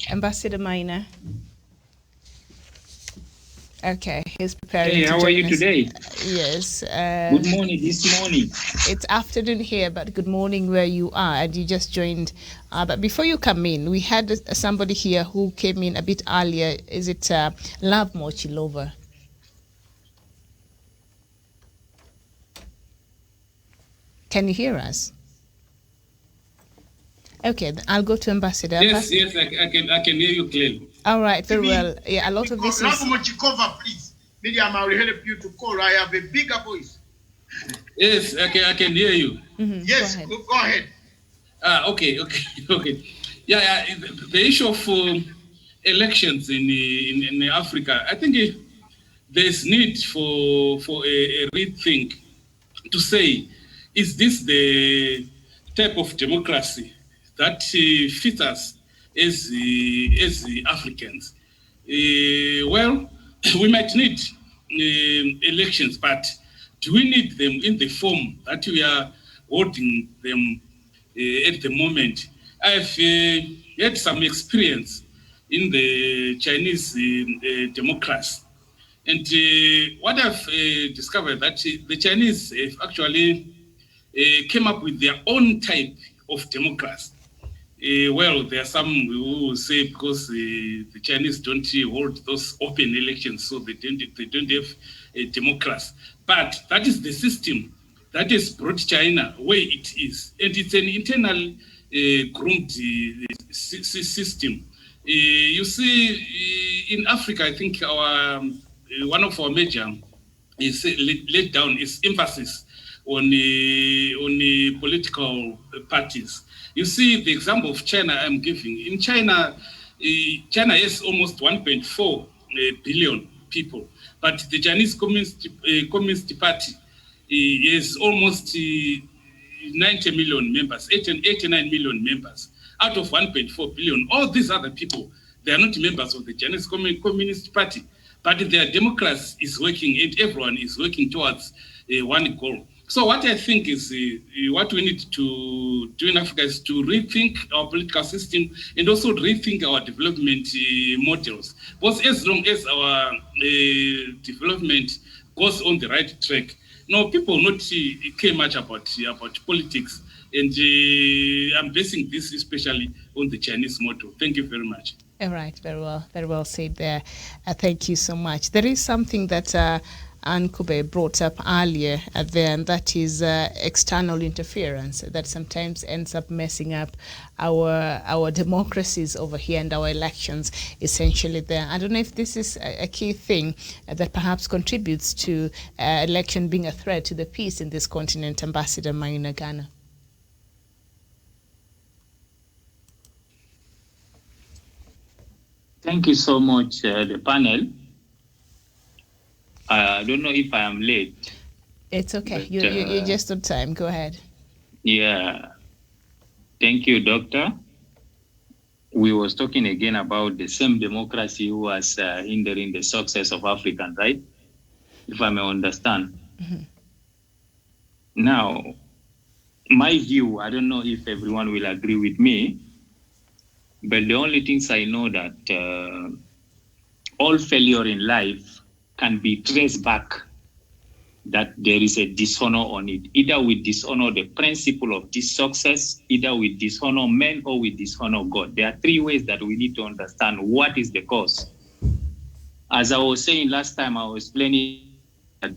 Ambassador Maina. Okay, he's preparing. Hey, how are you today? Yes. Good morning this morning. It's afternoon here, but good morning where you are, and you just joined. But before you come in, we had somebody here who came in a bit earlier. Is it Love Mochilova? Can you hear us? Okay, then I'll go to Ambassador. Yes, yes, I can hear you clearly. All right, very well. Yeah, a lot of this is... Love Mochikova, please. Miriam, I will help you to call. I have a bigger voice. Yes, I can hear you. Mm-hmm. Yes, go ahead. Okay. Yeah, the issue of elections in Africa, I think there's need for a rethink to say, is this the type of democracy that fits us as the Africans? Well, we might need elections, but do we need them in the form that we are holding them at the moment? I've had some experience in the Chinese democracy, and what I've discovered that the Chinese have actually came up with their own type of democracy. Well, there are some who will say because the Chinese don't hold those open elections, so they don't have a democracy. But that is the system that has brought China where it is, and it's an internal groomed system. You see, in Africa, I think our one of our major is laid down is emphasis on the political parties. You see the example of China I'm giving. In China, China has almost 1.4 billion people, but the Chinese Communist Party is almost 90 million members, 89 million members. out of 1.4 billion. All these other people, they are not members of the Chinese Communist Party, but their democracy is working, and everyone is working towards one goal. So what I think is what we need to do in Africa is to rethink our political system and also rethink our development models. Because as long as our development goes on the right track, people will not care much about politics. And I'm basing this especially on the Chinese model. Thank you very much. All right, very well said there. Thank you so much. There is something that Anne Kube brought up earlier there, and that is external interference that sometimes ends up messing up our democracies over here and our elections essentially there. I don't know if this is a key thing that perhaps contributes to election being a threat to the peace in this continent, Ambassador Mainagana. Thank you so much, the panel. I don't know if I am late. It's okay. You're just on time. Go ahead. Yeah. Thank you, Doctor. We was talking again about the same democracy who was hindering the success of African, right? If I may understand. Mm-hmm. Now, my view, I don't know if everyone will agree with me, but the only things I know that all failure in life can be traced back, that there is a dishonor on it. Either we dishonor the principle of this success, either we dishonor men or we dishonor God. There are three ways that we need to understand what is the cause. As I was saying last time, I was explaining that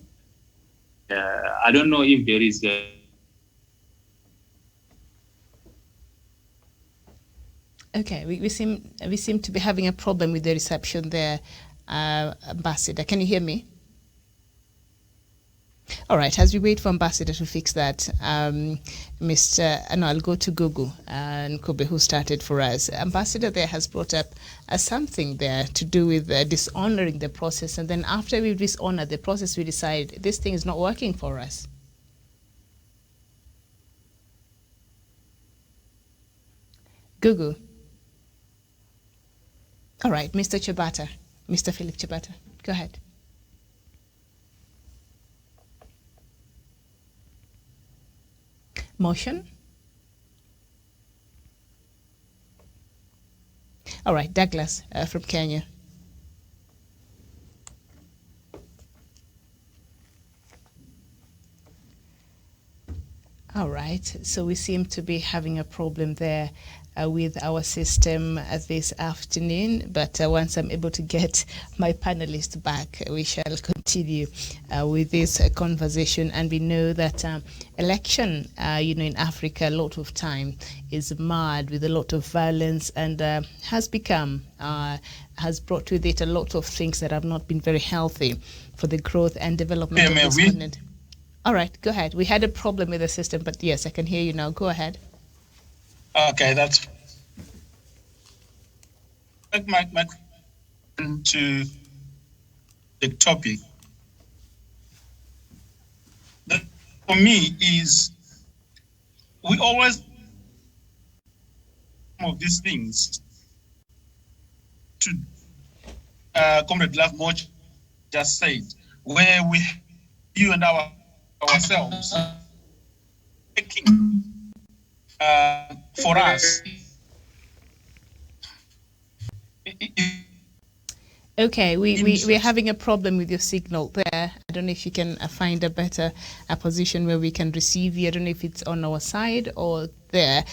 I don't know if there is a Okay, we seem to be having a problem with the reception there, Ambassador. Can you hear me? All right, as we wait for Ambassador to fix that, I'll go to Gugu and Kobe, who started for us. Ambassador there has brought up something there to do with dishonoring the process, and then after we dishonor the process, we decide this thing is not working for us. Gugu. All right, Mr. Chebata, Mr. Philip Chebata, go ahead. Motion? All right, Douglas from Kenya. All right, so we seem to be having a problem there with our system this afternoon, but once I'm able to get my panelists back, we shall continue with this conversation. And we know that election, in Africa, a lot of time is marred with a lot of violence, and has brought with it a lot of things that have not been very healthy for the growth and development of this continent. All right, go ahead. We had a problem with the system, but yes, I can hear you now. Go ahead. Okay, that's my to the topic. That for me is we always of these things to Comrade Lovemore just said, where you and ourselves taking for us. Okay, we're having a problem with your signal there. I don't know if you can find a better position where we can receive you. I don't know if it's on our side or there,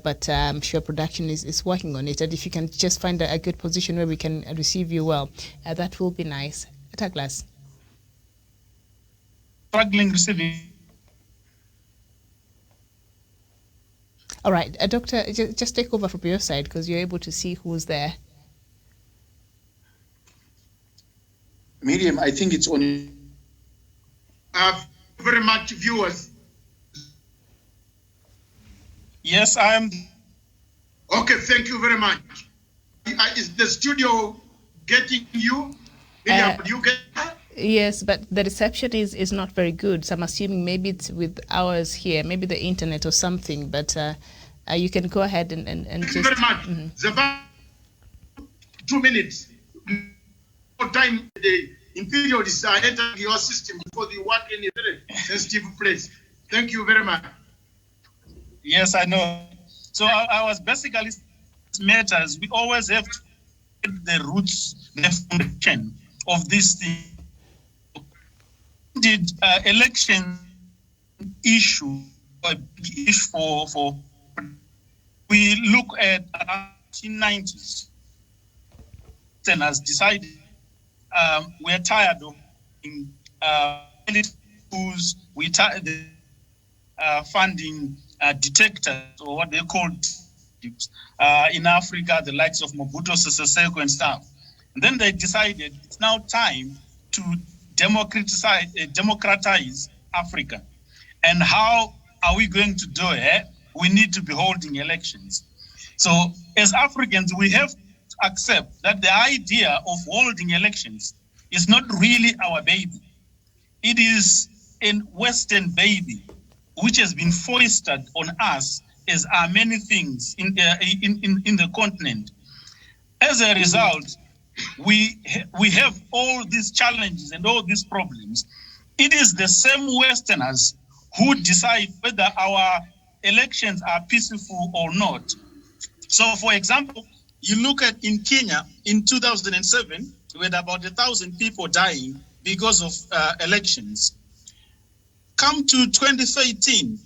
but I'm sure production is working on it. And if you can just find a good position where we can receive you well, that will be nice. Douglas. Struggling receiving. All right, Doctor, just take over from your side because you're able to see who's there. Miriam, I think it's on. Very much, viewers. Yes, I am. Okay, thank you very much. Is the studio getting you? Miriam, do you get that? Yes, but the reception is not very good. So I'm assuming maybe it's with ours here, maybe the internet or something. But You can go ahead and Thank just... you very much. Zava, 2 minutes. More time the imperialists are entering your system because you work in a very sensitive place. Thank you very much. Yes, I know. So I was basically matters. We always have to get the roots, the foundation of this thing. Did election issue for we look at 1990s and has decided we're tired of schools, we tired funding detectors, or what they call in Africa, the likes of Mobutu Sese Seko and stuff. And then they decided it's now time to democratize Africa. And how are we going to do it? We need to be holding elections. So as Africans, we have to accept that the idea of holding elections is not really our baby. It is a Western baby, which has been foisted on us as are many things in the continent. As a result, we have all these challenges and all these problems. It is the same Westerners who decide whether our elections are peaceful or not. So, for example, you look at in Kenya in 2007, we had about 1,000 people dying because of elections. Come to 2013,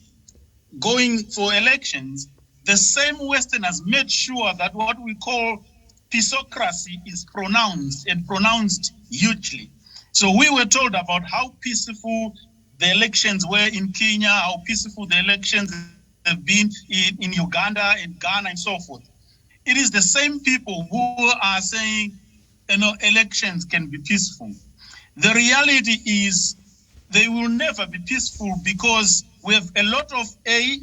going for elections, the same Westerners made sure that what we call peacocracy is pronounced hugely. So we were told about how peaceful the elections were in Kenya, how peaceful the elections have been in Uganda and Ghana and so forth. It is the same people who are saying, elections can be peaceful. The reality is they will never be peaceful because we have a lot of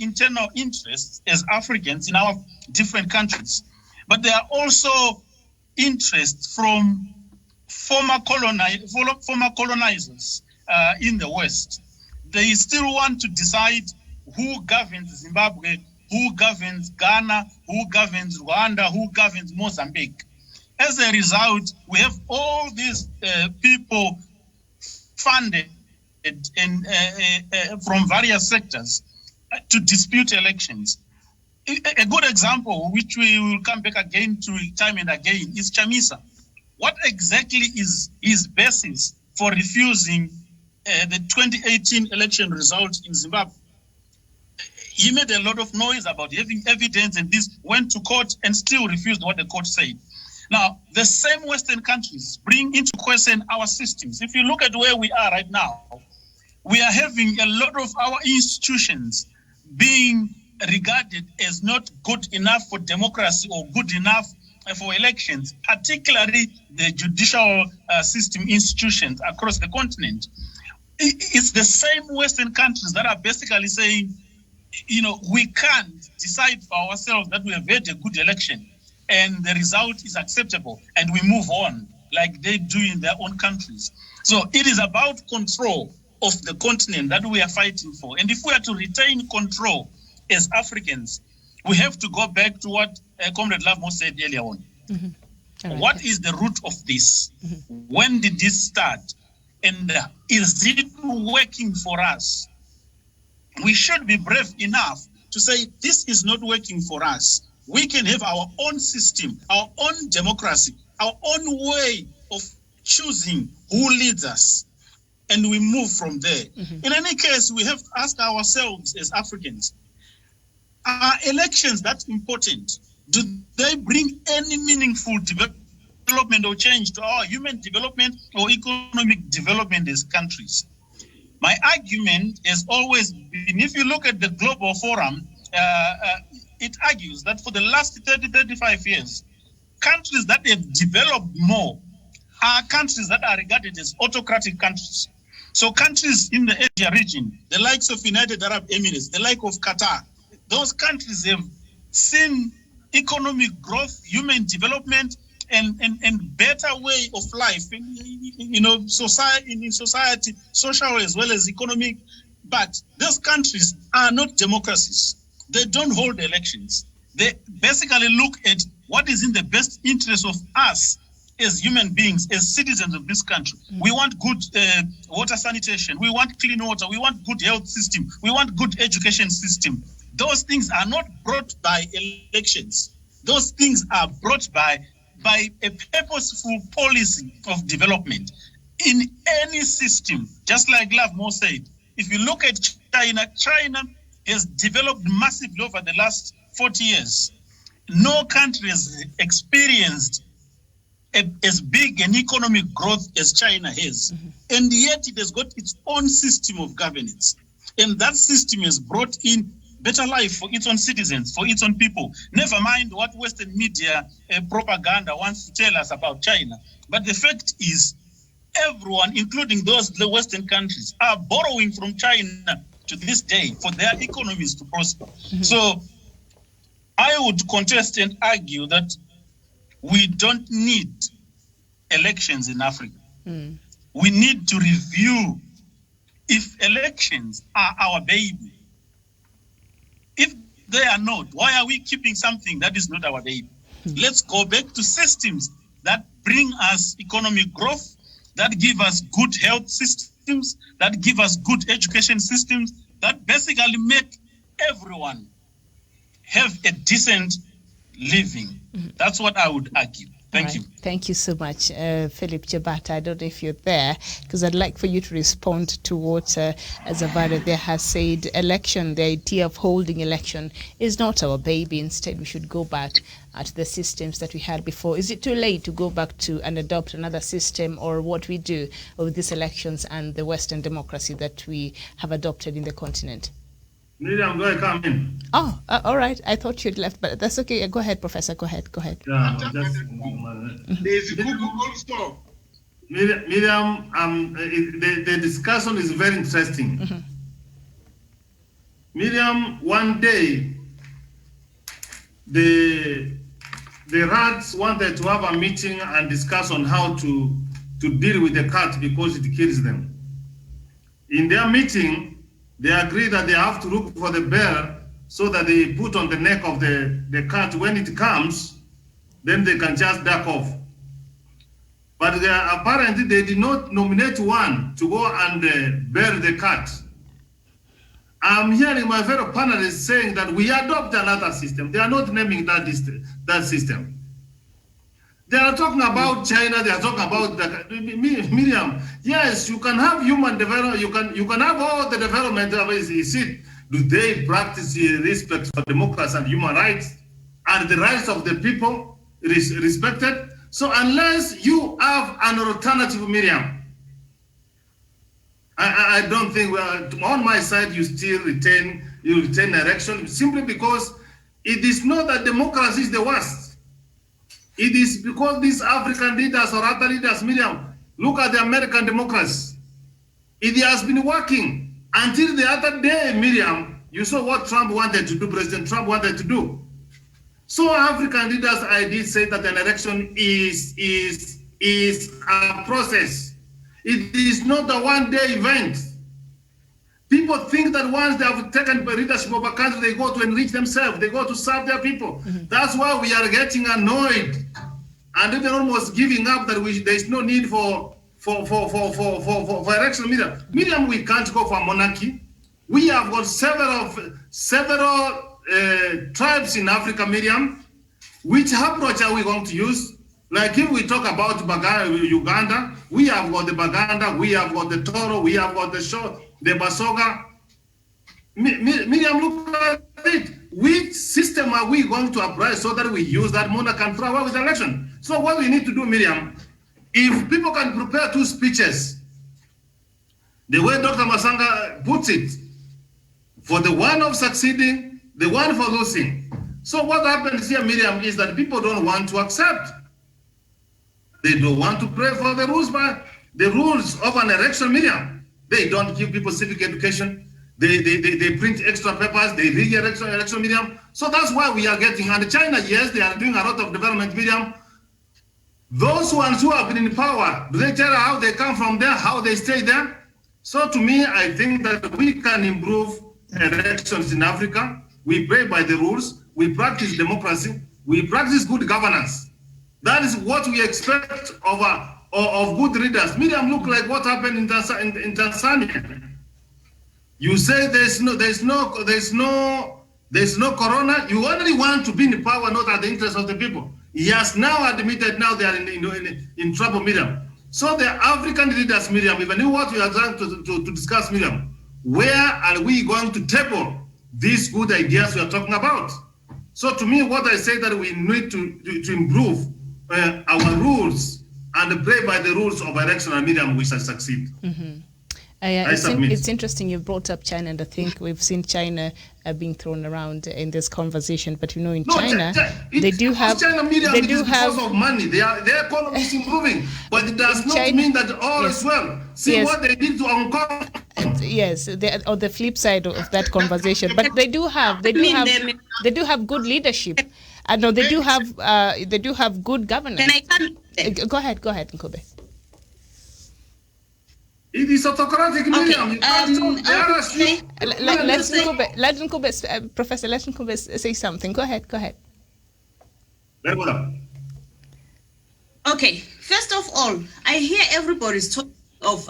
internal interests as Africans in our different countries, but there are also interests from former colonizers in the West. They still want to decide who governs Zimbabwe, who governs Ghana, who governs Rwanda, who governs Mozambique. As a result, we have all these people funded from various sectors to dispute elections. A good example, which we will come back again to time and again, is Chamisa. What exactly is his basis for refusing the 2018 election results in Zimbabwe? He made a lot of noise about having evidence, and this went to court and still refused what the court said. Now, the same Western countries bring into question our systems. If you look at where we are right now, we are having a lot of our institutions being regarded as not good enough for democracy or good enough for elections, particularly the judicial system institutions across the continent. It's the same Western countries that are basically saying, we can't decide for ourselves that we have had a good election and the result is acceptable and we move on like they do in their own countries. So it is about control of the continent that we are fighting for. And if we are to retain control as Africans, we have to go back to what Comrade Lovemore said earlier on. Mm-hmm. Right. What is the root of this? Mm-hmm. When did this start? And is it working for us? We should be brave enough to say, this is not working for us. We can have our own system, our own democracy, our own way of choosing who leads us. And we move from there. Mm-hmm. In any case, we have to ask ourselves as Africans, are elections that important? Do they bring any meaningful development or change to our human development or economic development as countries? My argument has always been, if you look at the Global Forum, it argues that for the last 30, 35 years, countries that have developed more are countries that are regarded as autocratic countries. So countries in the Asia region, the likes of United Arab Emirates, the like of Qatar, those countries have seen economic growth, human development, and better way of life, society, social as well as economic. But those countries are not democracies. they don't hold elections. They basically look at what is in the best interest of us as human beings, as citizens of this country. We want good water sanitation. We want clean water. We want good health system. We want good education system. Those things are not brought by elections. Those things are brought by a purposeful policy of development. In any system, just like Lovemore said, if you look at China, China has developed massively over the last 40 years. No country has experienced as big an economic growth as China has. And yet it has got its own system of governance. And that system has brought in better life for its own citizens, for its own people. Never mind what Western media propaganda wants to tell us about China. But the fact is, everyone, including the Western countries, are borrowing from China to this day for their economies to prosper. So I would contest and argue that we don't need elections in Africa. We need to review if elections are our baby. If they are not, why are we keeping something that is not our baby? Let's go back to systems that bring us economic growth, that give us good health systems, that give us good education systems, that basically make everyone have a decent living. That's what I would argue. Thank you. Thank you so much, Philip Jabata. I don't know if you're there, because I'd like for you to respond to what Zavada there has said. Election, the idea of holding election is not our baby. Instead, we should go back at the systems that we had before. Is it too late to go back to and adopt another system, or what we do with these elections and the Western democracy that we have adopted in the continent? Miriam, go ahead, come in. Oh, all right. I thought you'd left, but that's okay. Go ahead, Professor. Go ahead. Yeah, There's Google also. Miriam, the discussion is very interesting. Miriam, one day, the rats wanted to have a meeting and discuss on how to deal with the cat because it kills them. In their meeting, they agree that they have to look for the bear so that they put on the neck of the cat. When it comes, then they can just duck off. But apparently they did not nominate one to go and bear the cat. I'm hearing my fellow panelists saying that we adopt another system. They are not naming that system. They are talking about China. They are talking about Miriam. Yes, you can have human development. You can have all the development. Is it? Do they practice respect for democracy and human rights? Are the rights of the people respected? So unless you have an alternative, Miriam, I don't think on my side you still retain election simply because it is not that democracy is the worst. It is because these African leaders or other leaders, Miriam, look at the American democracy. It has been working until the other day, Miriam. You saw what Trump wanted to do, President Trump wanted to do. So African leaders, I did say that an election is a process. It is not a one-day event. People think that once they have taken leadership of a country, they go to enrich themselves, they go to serve their people. That's why we are getting annoyed and even almost giving up that there is no need for election. Miriam, we can't go for monarchy. We have got several tribes in Africa, Miriam. Which approach are we going to use? Like if we talk about Uganda, we have got the Baganda, we have got the Toro, we have got the Basoga. Miriam, look at it. Which system are we going to apply so that we use that monarch and power with election? So what we need to do, Miriam, if people can prepare two speeches, the way Dr. Masanga puts it, for the one of succeeding, the one for losing. So what happens here, Miriam, is that people don't want to accept. They don't want to pray for the rules, but the rules of an election, Miriam. They don't give people civic education. They print extra papers. They read election, Miriam. So that's why we are getting. And China, yes, they are doing a lot of development, Miriam. Those ones who have been in power, do they tell how they come from there, how they stay there? So to me, I think that we can improve elections in Africa. we play by the rules, we practice democracy, we practice good governance. That is what we expect of good leaders. Miriam, look like what happened in Tanzania. You say there's no corona. You only want to be in power, not at the interest of the people. He has now admitted now they are in trouble, Miriam. So the African leaders, Miriam, even if what we are trying to discuss, Miriam, where are we going to table these good ideas we are talking about? So to me, what I say that we need to improve our rules and play by the rules of election, and Miriam, we shall succeed. Mm-hmm. It's interesting you brought up China, and I think we've seen China being thrown around in this conversation. But in China, they do have because of money. Their economy is improving, but it does not mean that all is well. See what they did to Hong Kong. Yes, on the flip side of that conversation, but they do have good leadership. I know they do have good governance. Go ahead, Nkube. It is autocratic, Miriam. Professor, let Nkube say something. Go ahead. Okay, first of all, I hear everybody's talking of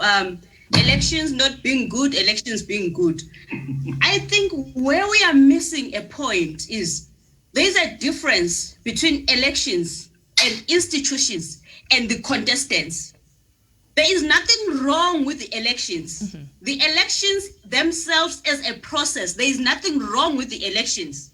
elections not being good, elections being good. I think where we are missing a point is there's a difference between elections and institutions and the contestants. There is nothing wrong with the elections. Mm-hmm. The elections themselves as a process, there is nothing wrong with the elections.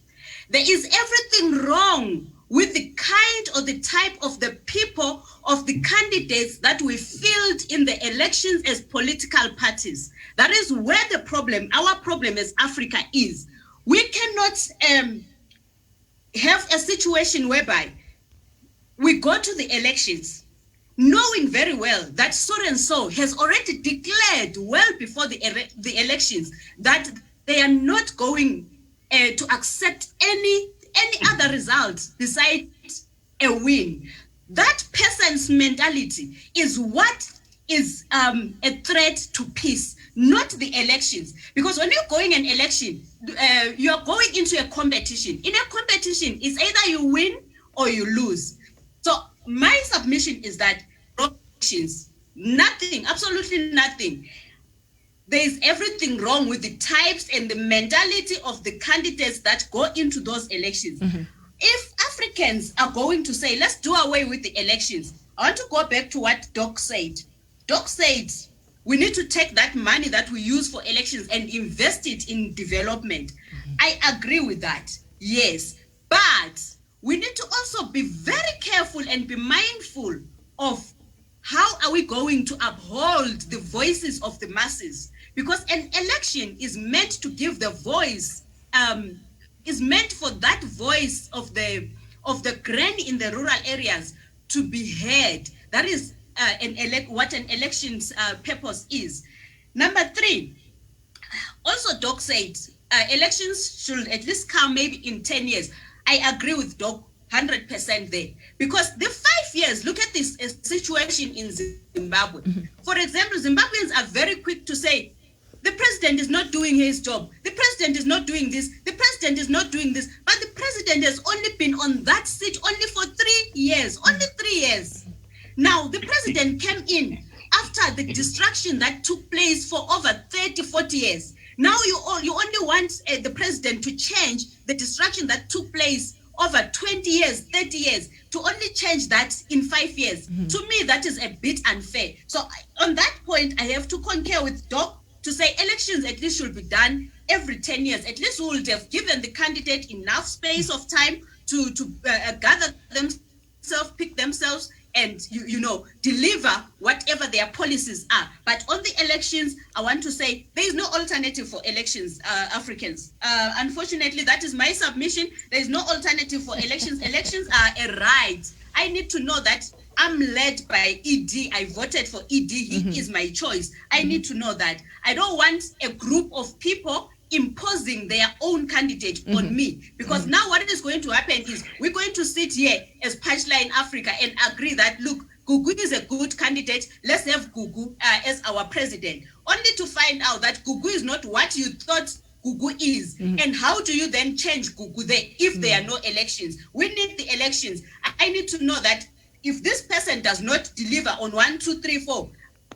There is everything wrong with the kind or the type of the people of the candidates that we field in the elections as political parties. That is where the problem, our problem as Africa is. We cannot have a situation whereby we go to the elections knowing very well that so and so has already declared well before the elections that they are not going to accept any other result besides a win. That person's mentality is what is a threat to peace, not the elections. Because when you're going an election, you're going into a competition. In a competition, it's either you win or you lose. So my submission is that elections, nothing, absolutely nothing. There is everything wrong with the types and the mentality of the candidates that go into those elections. Mm-hmm. If Africans are going to say, let's do away with the elections, I want to go back to what Doc said. Doc said, we need to take that money that we use for elections and invest it in development. Mm-hmm. I agree with that, yes. But we need to also be very careful and be mindful of how are we going to uphold the voices of the masses? Because an election is meant to give the voice, is meant for that voice of the granny in the rural areas to be heard. That is what an election's purpose is. Number 3, also Doc said elections should at least come maybe in 10 years. I agree with Doc 100% there. Because the 5 years, look at this situation in Zimbabwe. Mm-hmm. For example, Zimbabweans are very quick to say, the president is not doing his job. The president is not doing this. The president is not doing this. But the president has only been on that seat only for 3 years. Only 3 years. Now, the president came in after the destruction that took place for over 30, 40 years. Now you only want the president to change the destruction that took place over 20 years, 30 years, to only change that in 5 years. Mm-hmm. To me, that is a bit unfair. So on that point, I have to concur with Doc to say elections at least should be done every 10 years. At least we would have given the candidate enough space of time to gather themselves, pick themselves, and deliver whatever their policies are. But on the elections, I want to say there is no alternative for elections, Africans. Unfortunately, that is my submission. There is no alternative for elections. Elections are a right. I need to know that I'm led by ED. I voted for ED. He is my choice. I need to know that. I don't want a group of people imposing their own candidate on me. Because now what is going to happen is we're going to sit here as Punchline Africa and agree that, look, Gugu is a good candidate. Let's have Gugu as our president. Only to find out that Gugu is not what you thought Gugu is. And how do you then change Gugu there if there are no elections? We need the elections. I need to know that if this person does not deliver on 1, 2, 3, 4,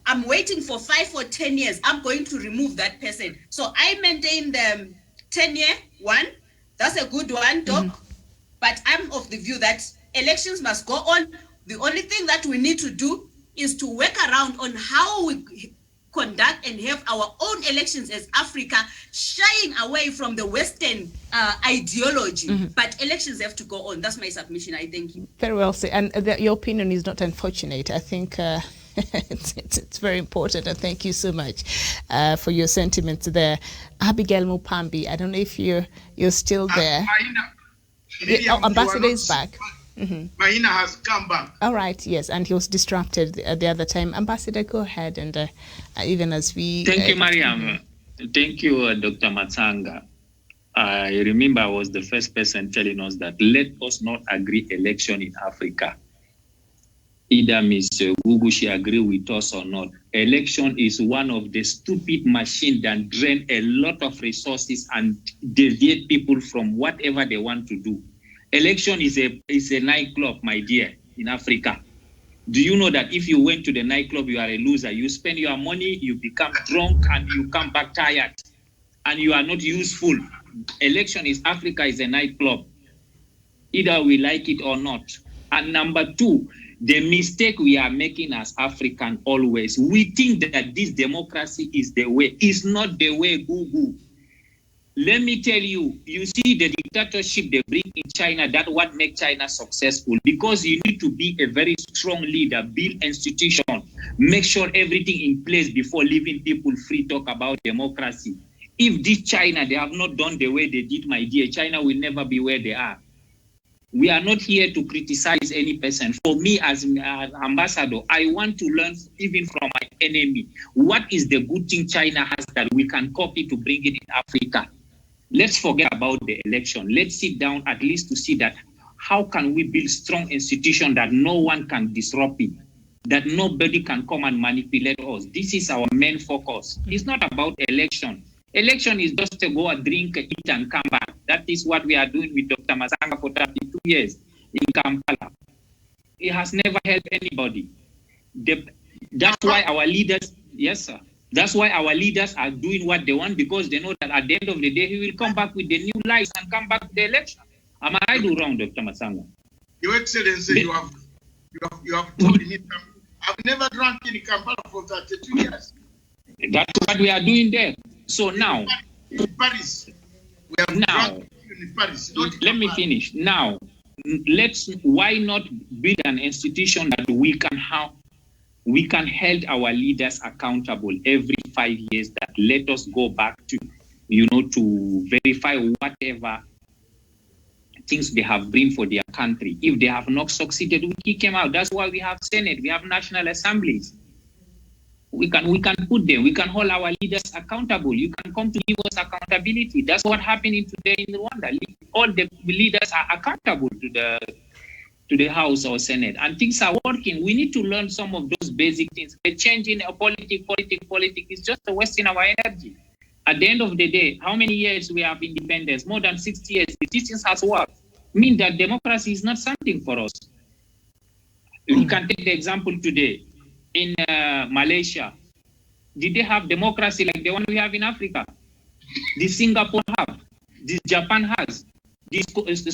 I'm waiting for 5 or 10 years, I'm going to remove that person. So I maintain the 10-year one. That's a good one, Doc. But I'm of the view that elections must go on. The only thing that we need to do is to work around on how we conduct and have our own elections as Africa, shying away from the Western ideology. But elections have to go on. That's my submission. I thank you. Very well said. And your opinion is not unfortunate. I think it's very important. And thank you so much for your sentiments there. Abigail Mupambi, I don't know if you're still there. Ambassador is back. Maina has come back. All right, yes, and he was disrupted the other time. Ambassador, go ahead, and even as we... Thank you, Mariam. Thank you, Dr. Matsanga. I remember I was the first person telling us that let us not agree election in Africa. Either Ms. Gugu, she agree with us or not. Election is one of the stupid machines that drain a lot of resources and deviate people from whatever they want to do. Election is a nightclub, my dear, in Africa. Do you know that if you went to the nightclub, you are a loser? You spend your money, you become drunk, and you come back tired, and you are not useful. Election is Africa is a nightclub. Either we like it or not. And number two, the mistake we are making as African always, we think that this democracy is the way. It's not the way, Gugu. Let me tell you, you see the dictatorship they bring in China, that's what makes China successful. Because you need to be a very strong leader, build institution, make sure everything in place before leaving people free talk about democracy. If this China, they have not done the way they did, my dear, China will never be where they are. We are not here to criticize any person. For me as ambassador, I want to learn even from my enemy. What is the good thing China has that we can copy to bring it in Africa? Let's forget about the election. Let's sit down at least to see that how can we build strong institution that no one can disrupt it, that nobody can come and manipulate us. This is our main focus. It's not about election. Election is just to go and drink, eat, and come back. That is what we are doing with Dr. Matsanga for 32 years in Kampala. It has never helped anybody. That's why our leaders, yes, sir. That's why our leaders are doing what they want, because they know that at the end of the day, he will come back with the new lies and come back to the election. Am I right or wrong, Dr. Matsanga? Your Excellency, you have told me I've never drunk in Kampala for 32 years. That's what we are doing there. So now, in Paris, we have drunk in Paris. Let me finish. Now, why not build an institution that we can hold our leaders accountable every 5 years, that let us go back to, to verify whatever things they have bring for their country. If they have not succeeded, we kick them out. That's why we have Senate, we have national assemblies. We can put them, we can hold our leaders accountable. You can come to give us accountability. That's what happening today in Rwanda. All the leaders are accountable to the House or Senate, and things are working. We need to learn some of those basic things. The change in politics is just wasting our energy. At the end of the day, how many years we have independence? More than 60 years. If this has worked, mean that democracy is not something for us. We can take the example today. In Malaysia, did they have democracy like the one we have in Africa? This Singapore have, this Japan has, this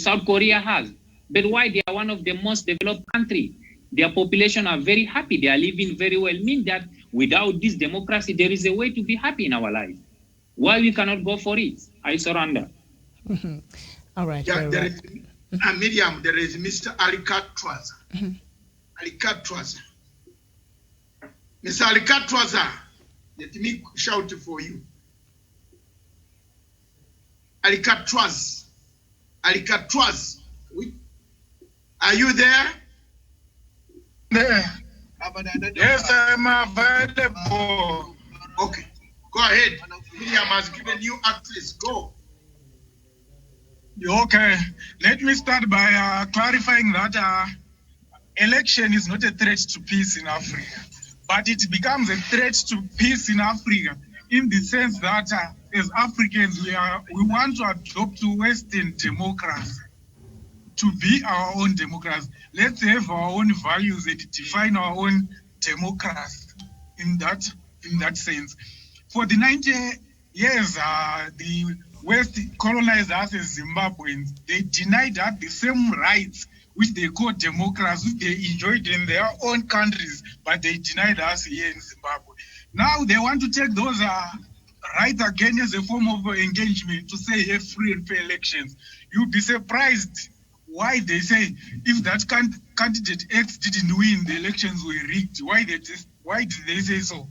South Korea has. But why? They are one of the most developed countries. Their population are very happy. They are living very well. Mean that without this democracy, there is a way to be happy in our life. Why we cannot go for it? I surrender. All right. Yeah, Miriam, there is Mr. Alikat Twaza. Alikat Twaza. Mr. Alikat Twaza, let me shout for you. Alikat Twaza. Alikat Twaza. Are you there? Yes, I'm available. Okay, go ahead. Miriam has given you access. Go. Okay, let me start by clarifying that election is not a threat to peace in Africa, but it becomes a threat to peace in Africa in the sense that as Africans, we want to adopt Western democracy to be our own democracy. Let's have our own values and define our own democracy in that sense. For the 90 years, the West colonized us as Zimbabweans. They denied us the same rights which they call democracy, which they enjoyed in their own countries, but they denied us here in Zimbabwe. Now they want to take those rights again as a form of engagement to say have free and fair elections. You'll be surprised why they say if that candidate X didn't win, the elections were rigged. Why did they say so?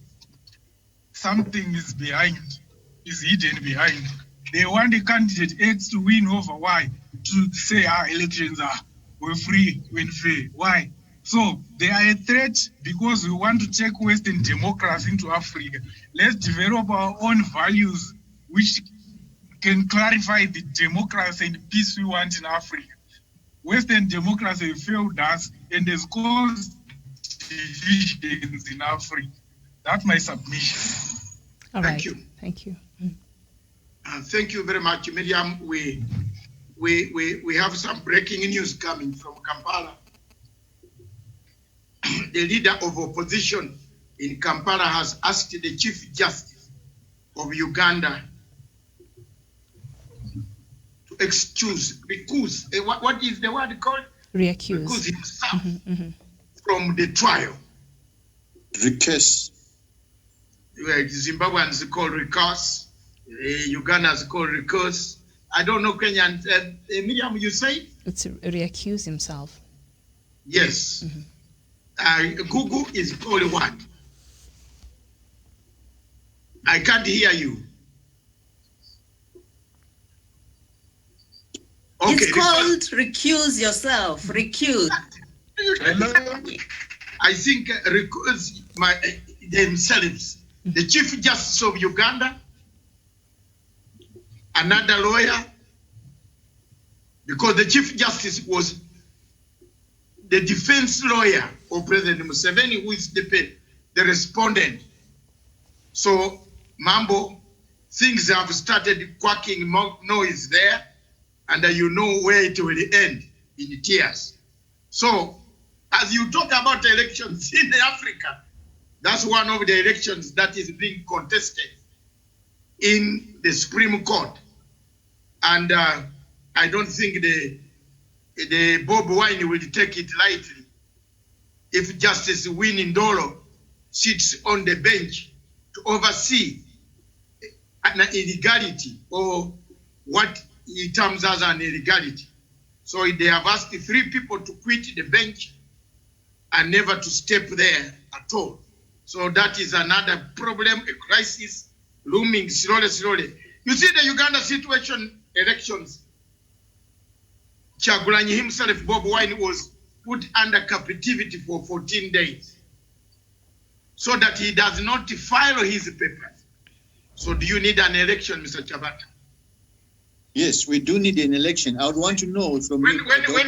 Something is hidden behind. They want the candidate X to win over Y, to say our elections were free and fair. Why? So they are a threat because we want to take Western democracy into Africa. Let's develop our own values which can clarify the democracy and peace we want in Africa. Western democracy failed us and has caused divisions in Africa. That's my submission. All Thank right. you. Thank you. Thank you very much, Miriam. We have some breaking news coming from Kampala. The leader of opposition in Kampala has asked the Chief Justice of Uganda to recuse. What is the word called? Reaccuse. Recuse himself from the trial. Recuse. Zimbabweans call recuse. Ugandans call recuse. I don't know Kenyan. Miriam, you say? It's reaccuse himself. Yes. Google is called what? I can't hear you. Okay, it's called recuse yourself. Recuse. I think recuse themselves. The Chief Justice of Uganda, another lawyer, because the Chief Justice was the defense lawyer of President Museveni, who is the respondent. So, Mambo, things have started quacking noise there, and you know where it will end, in tears. So, as you talk about elections in Africa, that's one of the elections that is being contested in the Supreme Court. And I don't think the Bob Wine will take it lightly if Justice Winnie Ndolo sits on the bench to oversee an illegality or what he terms as an illegality. So they have asked 3 people to quit the bench and never to step there at all. So that is another problem, a crisis looming slowly. You see the Uganda situation, elections, Kyagulanyi himself, Bob Wine, was put under captivity for 14 days so that he does not file his papers. So do you need an election, Mr. Chabata? Yes, we do need an election. I would want to know from when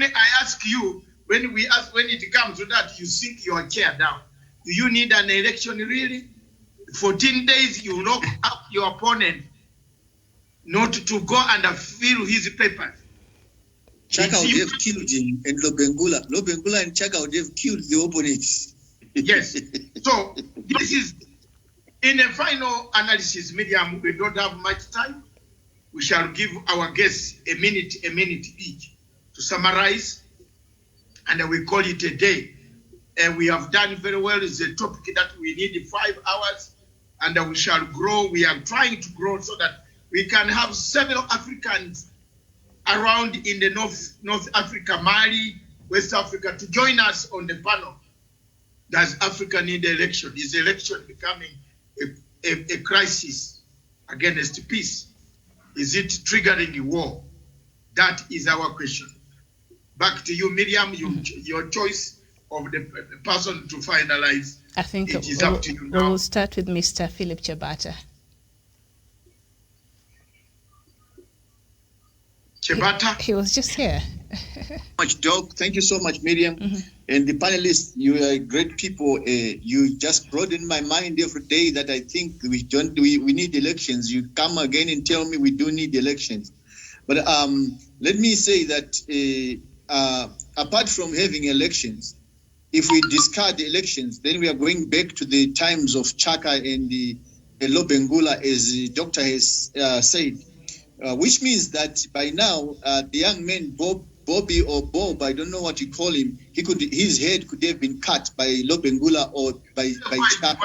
I ask you, when it comes to that, you sink your chair down. Do you need an election really? 14 days you lock up your opponent not to go and fill his papers. Chaka would have killed him, and Lobengula and Chaka would have killed the opponents. Yes. So this is, in a final analysis, Miriam, we don't have much time. We shall give our guests a minute each to summarize, and we call it a day. And we have done very well. It's a topic that we need 5 hours, and we shall grow. We are trying to grow so that we can have several Africans around in the North Africa, Mali, West Africa, to join us on the panel. Does Africa need election? Is election becoming a crisis against peace? Is it triggering a war? That is our question. Back to you, Miriam, your choice of the person to finalize. I think it is up to you now. We'll start with Mr. Philip Chabata. Chabata? He was just here. much, Doc. Thank you so much, Miriam. And the panelists, you are great people. You just broaden my mind every day that I think we need elections. You come again and tell me we do need elections. But let me say that apart from having elections, if we discard the elections, then we are going back to the times of Chaka and the Lobengula, as the doctor has said, which means that by now the young man Bobby or Bob, I don't know what you call him, his head could have been cut by Lobengula or by Chaka.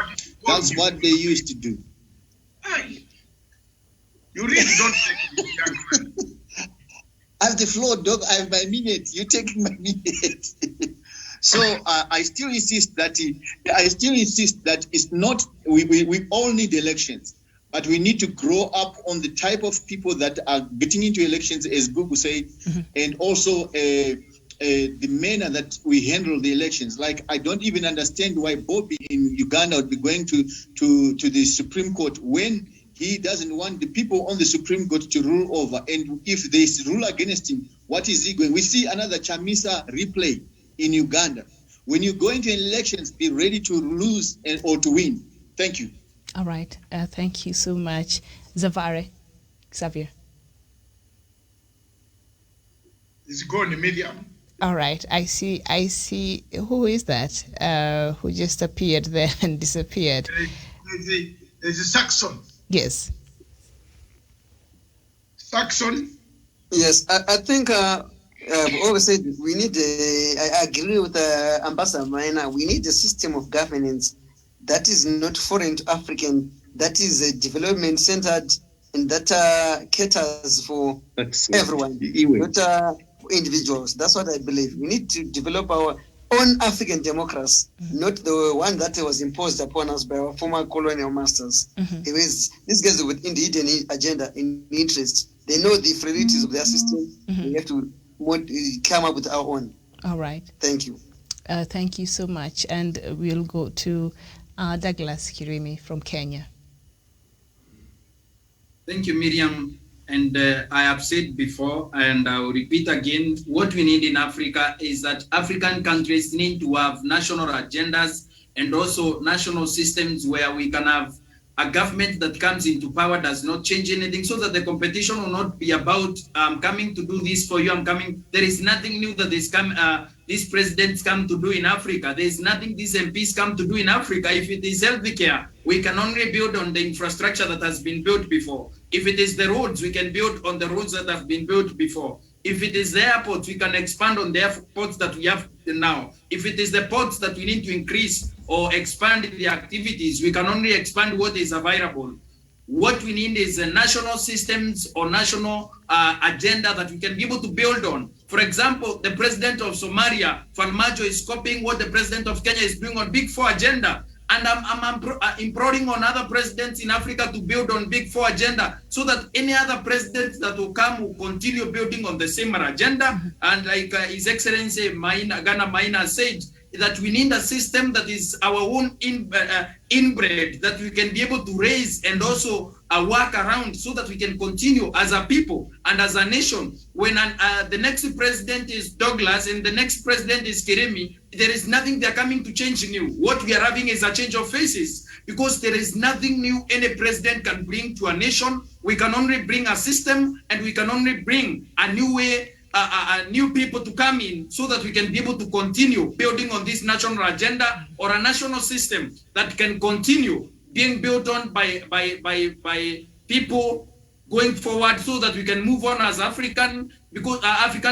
That's what they used to do. You really don't take it, young man. I have the floor, Doc. I have my minute. You're taking my minute. So I still insist that it's not. We all need elections, but we need to grow up on the type of people that are getting into elections, as Gugu said, and also the manner that we handle the elections. Like, I don't even understand why Bobby in Uganda would be going to the Supreme Court when he doesn't want the people on the Supreme Court to rule over. And if they rule against him, what is he going? We see another Chamisa replay in Uganda. When you go into elections, be ready to lose or to win. Thank you. All right. Thank you so much. Xavier. Is it going to medium? All right. I see. Who is that? Who just appeared there and disappeared? There's a Saxon. Yes. Saxon. Yes, I think obviously we need. I agree with Ambassador Maina. We need a system of governance that is not foreign to African. That is development centered and that caters for everyone, not individuals. That's what I believe. We need to develop our own African democracy, not the one that was imposed upon us by our former colonial masters. These guys with hidden agenda and interest. They know the frailties of their system. We have to come up with our own. All right. Thank you. Thank you so much. And we'll go to Douglas Kirimi from Kenya. Thank you, Miriam. And I have said before, and I will repeat again, what we need in Africa is that African countries need to have national agendas and also national systems where we can have a government that comes into power, does not change anything, so that the competition will not be about coming to do this for you. There is nothing new that these presidents come to do in Africa. There is nothing these MPs come to do in Africa. If it is healthcare, we can only build on the infrastructure that has been built before. If it is the roads, we can build on the roads that have been built before. If it is the airports, we can expand on the airports that we have now. If it is the ports that we need to increase or expand the activities, we can only expand what is available. What we need is a national systems or national agenda that we can be able to build on. For example, the president of Somalia, Farmajo, is copying what the president of Kenya is doing on Big Four agenda. And I'm imploring on other presidents in Africa to build on Big Four agenda so that any other president that will come will continue building on the same agenda. And like His Excellency Ghana Maina said, that we need a system that is our own inbred, that we can be able to raise and also work around so that we can continue as a people and as a nation. When the next president is Douglas and the next president is Kirimi, there is nothing they're coming to change new. What we are having is a change of faces, because there is nothing new any president can bring to a nation. We can only bring a system, and we can only bring a new way, new people to come in so that we can be able to continue building on this national agenda or a national system that can continue being built on by people going forward, so that we can move on as African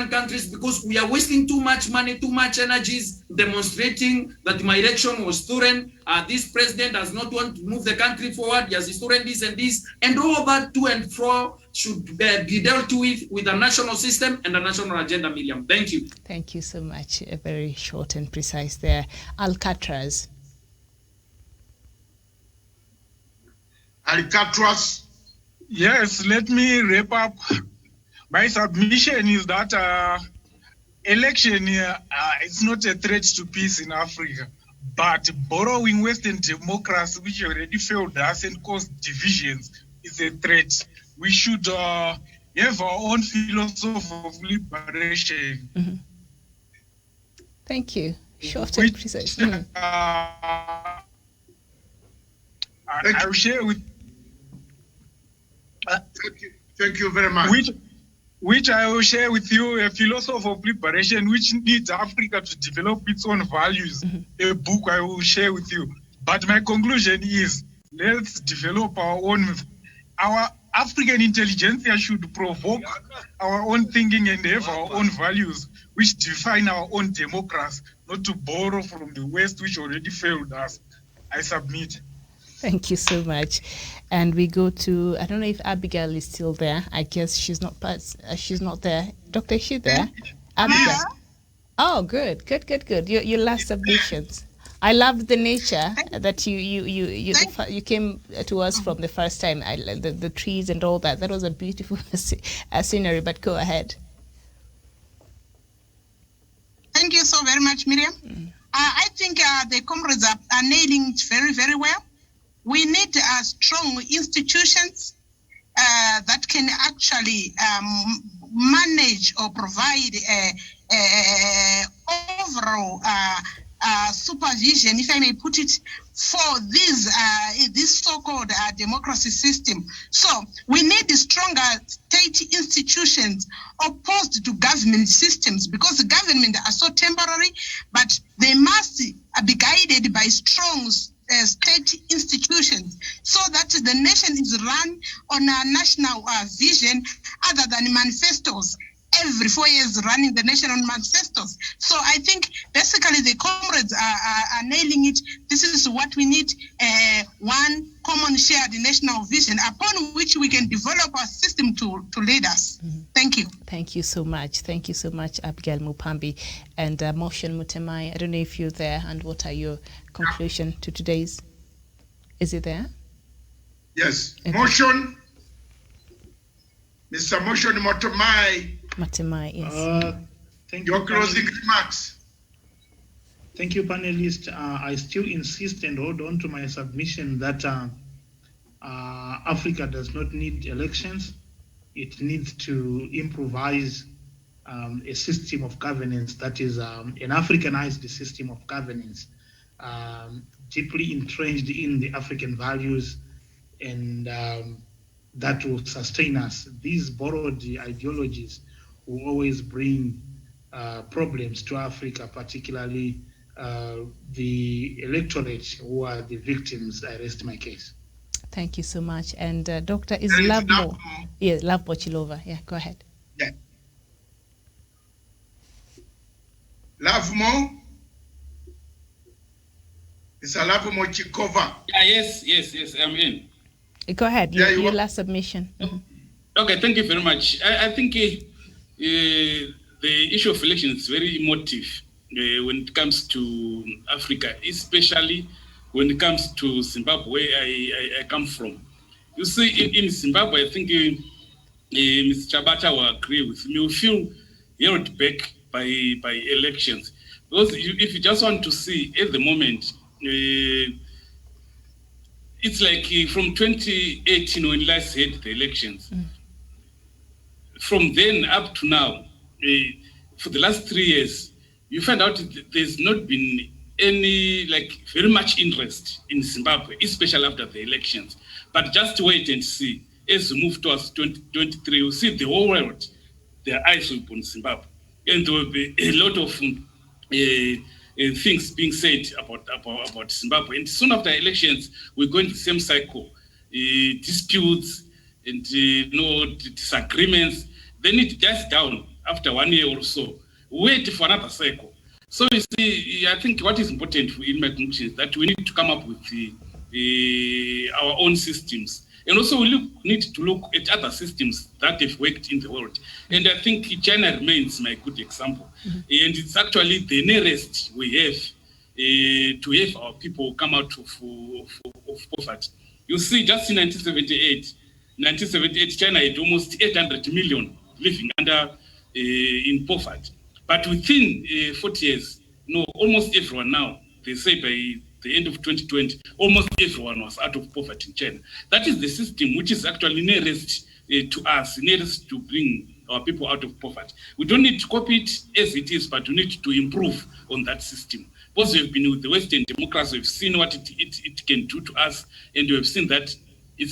countries, because we are wasting too much money, too much energies demonstrating that my election was stolen. This president does not want to move the country forward. He has stolen this and this, and all that to and fro should be dealt with a national system and a national agenda. Miriam, thank you. Thank you so much. Very short and precise there. Alcatraz. Yes, let me wrap up. My submission is that election is not a threat to peace in Africa, but borrowing Western democracy, which already failed us and caused divisions, is a threat. We should have our own philosophy of liberation. Mm-hmm. Thank you. Short and precise. I will share with. Thank you very much. Which I will share with you, a philosophy of liberation, which needs Africa to develop its own values. A book I will share with you. But my conclusion is, let's develop our own. Our African intelligentsia should provoke our own thinking and have our own values, which define our own democracy, not to borrow from the West, which already failed us. I submit. Thank you so much. And we go to, I don't know if Abigail is still there. I guess she's not there. Doctor, is she there? Abigail. Oh, good. Your last submissions. I loved the nature that you came to us from the first time. The trees and all that. That was a beautiful scenery. But go ahead. Thank you so very much, Miriam. I think the comrades are nailing it very, very well. We need strong institutions that can actually manage or provide overall supervision, if I may put it, for this so-called democracy system. So we need stronger state institutions opposed to government systems, because the government are so temporary, but they must be guided by strong state institutions, so that the nation is run on a national vision other than manifestos. Every 4 years running the nation on manifestos. So I think basically the comrades are nailing it. This is what we need, one common shared national vision upon which we can develop our system to lead us. Thank you. Thank you so much. Thank you so much, Abigail Mupambi. And Motion Mutemai, I don't know if you're there, and what are your conclusion to today's? Is it there? Yes. Okay. Motion. Mr. Motion Mutemai. Mutemai, yes. Thank Your you, closing remarks. Thank you, panelists. I still insist and hold on to my submission that Africa does not need elections. It needs to improvise a system of governance that is an Africanized system of governance, deeply entrenched in the African values, and that will sustain us. These borrowed ideologies will always bring problems to Africa, particularly the electorate who are the victims. I rest my case. Thank you so much. And Dr. is Lovemo. Yeah, Lovemo Chilova. Yeah, go ahead. Yeah. Lovemo. It's a Lovemo Chikova. Yes, I'm in. Go ahead. Your last submission. Okay, thank you very much. I think the issue of elections is very emotive when it comes to Africa, especially when it comes to Zimbabwe, where I come from. You see, in Zimbabwe, I think Mr. Chabata will agree with me. We feel held back by elections. Because if you just want to see at the moment, it's like from 2018 when last had the elections. From then up to now, for the last 3 years, you find out there's not been any very much interest in Zimbabwe, especially after the elections. But just wait and see. As we move towards 2023, you'll see the whole world, their eyes will be on Zimbabwe. And there will be a lot of things being said about Zimbabwe. And soon after elections, we go into the same cycle. Disputes and disagreements. Then it dies down after 1 year or so. Wait for another cycle. So you see, I think what is important in my conclusion is that we need to come up with our own systems. And also we need to look at other systems that have worked in the world. And I think China remains my good example. And it's actually the nearest we have to have our people come out of poverty. You see, just in 1978, China had almost 800 million living in poverty. But within 40 years, almost everyone now, they say by the end of 2020, almost everyone was out of poverty in China. That is the system which is actually nearest to us in order to bring our people out of poverty. We don't need to copy it as it is, but we need to improve on that system. Because we've been with the Western democracy, we've seen what it can do to us, and we've seen that it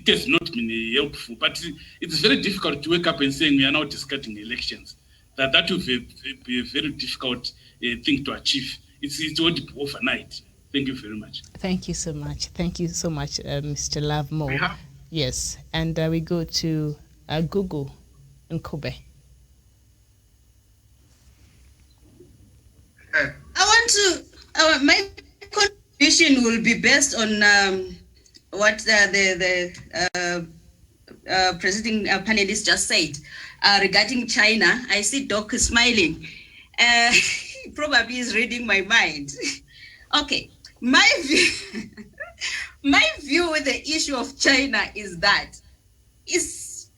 has not been helpful. But it's very difficult to wake up and say we are now discussing elections. That will be a very difficult thing to achieve. It's already overnight. Thank you very much. Thank you so much. Thank you so much, Mr. Lovemore. Yes, and we go to Google and Kobe. My contribution will be based on what the presiding panelist just said regarding China. I see Doc smiling. He probably is reading my mind. Okay, my view with the issue of China is that it's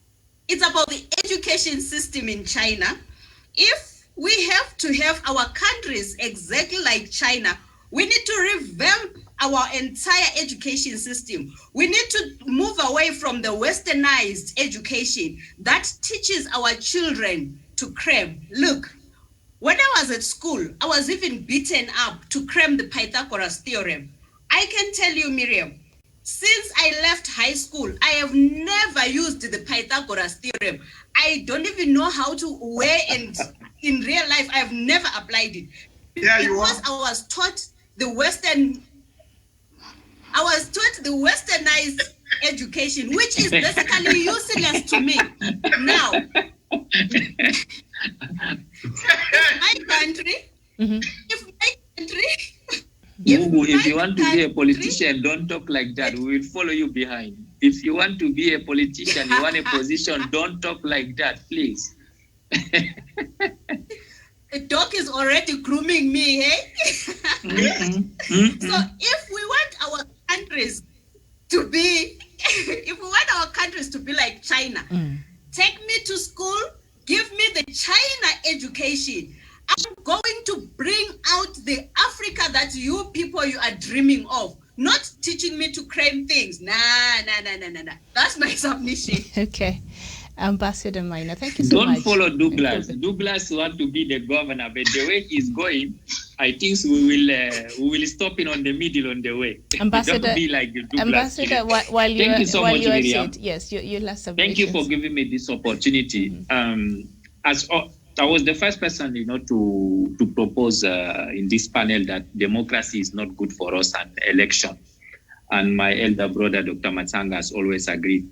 about the education system in China. If we have to have our countries exactly like China, we need to revamp our entire education system. We need to move away from the westernized education that teaches our children to cram. Look, when I was at school, I was even beaten up to cram the Pythagoras theorem. I can tell you, Miriam, since I left high school, I have never used the Pythagoras theorem. I don't even know how to wear, and in real life, I have never applied it. Yeah, you are. Because I was taught the westernized education, which is basically useless to me. Now, my country, if you want to be a politician, don't talk like that. We will follow you behind. If you want to be a politician, you want a position, don't talk like that, please. The dog is already grooming me, hey? So if we want our countries to be, like China, take me to school, give me the China education. I'm going to bring out the Africa that you are dreaming of, not teaching me to claim things. Nah. That's my submission. Okay. Ambassador Maina, thank you so much. Don't follow Douglas. Douglas wants to be the governor, but the way he's going, I think we will stop him on the middle on the way. Ambassador, don't be like Douglas. Ambassador, while you thank you so much, Miriam. Yes, your last submission. Thank you for giving me this opportunity. I was the first person, to propose in this panel that democracy is not good for us and election. And my elder brother, Dr. Matsanga, has always agreed.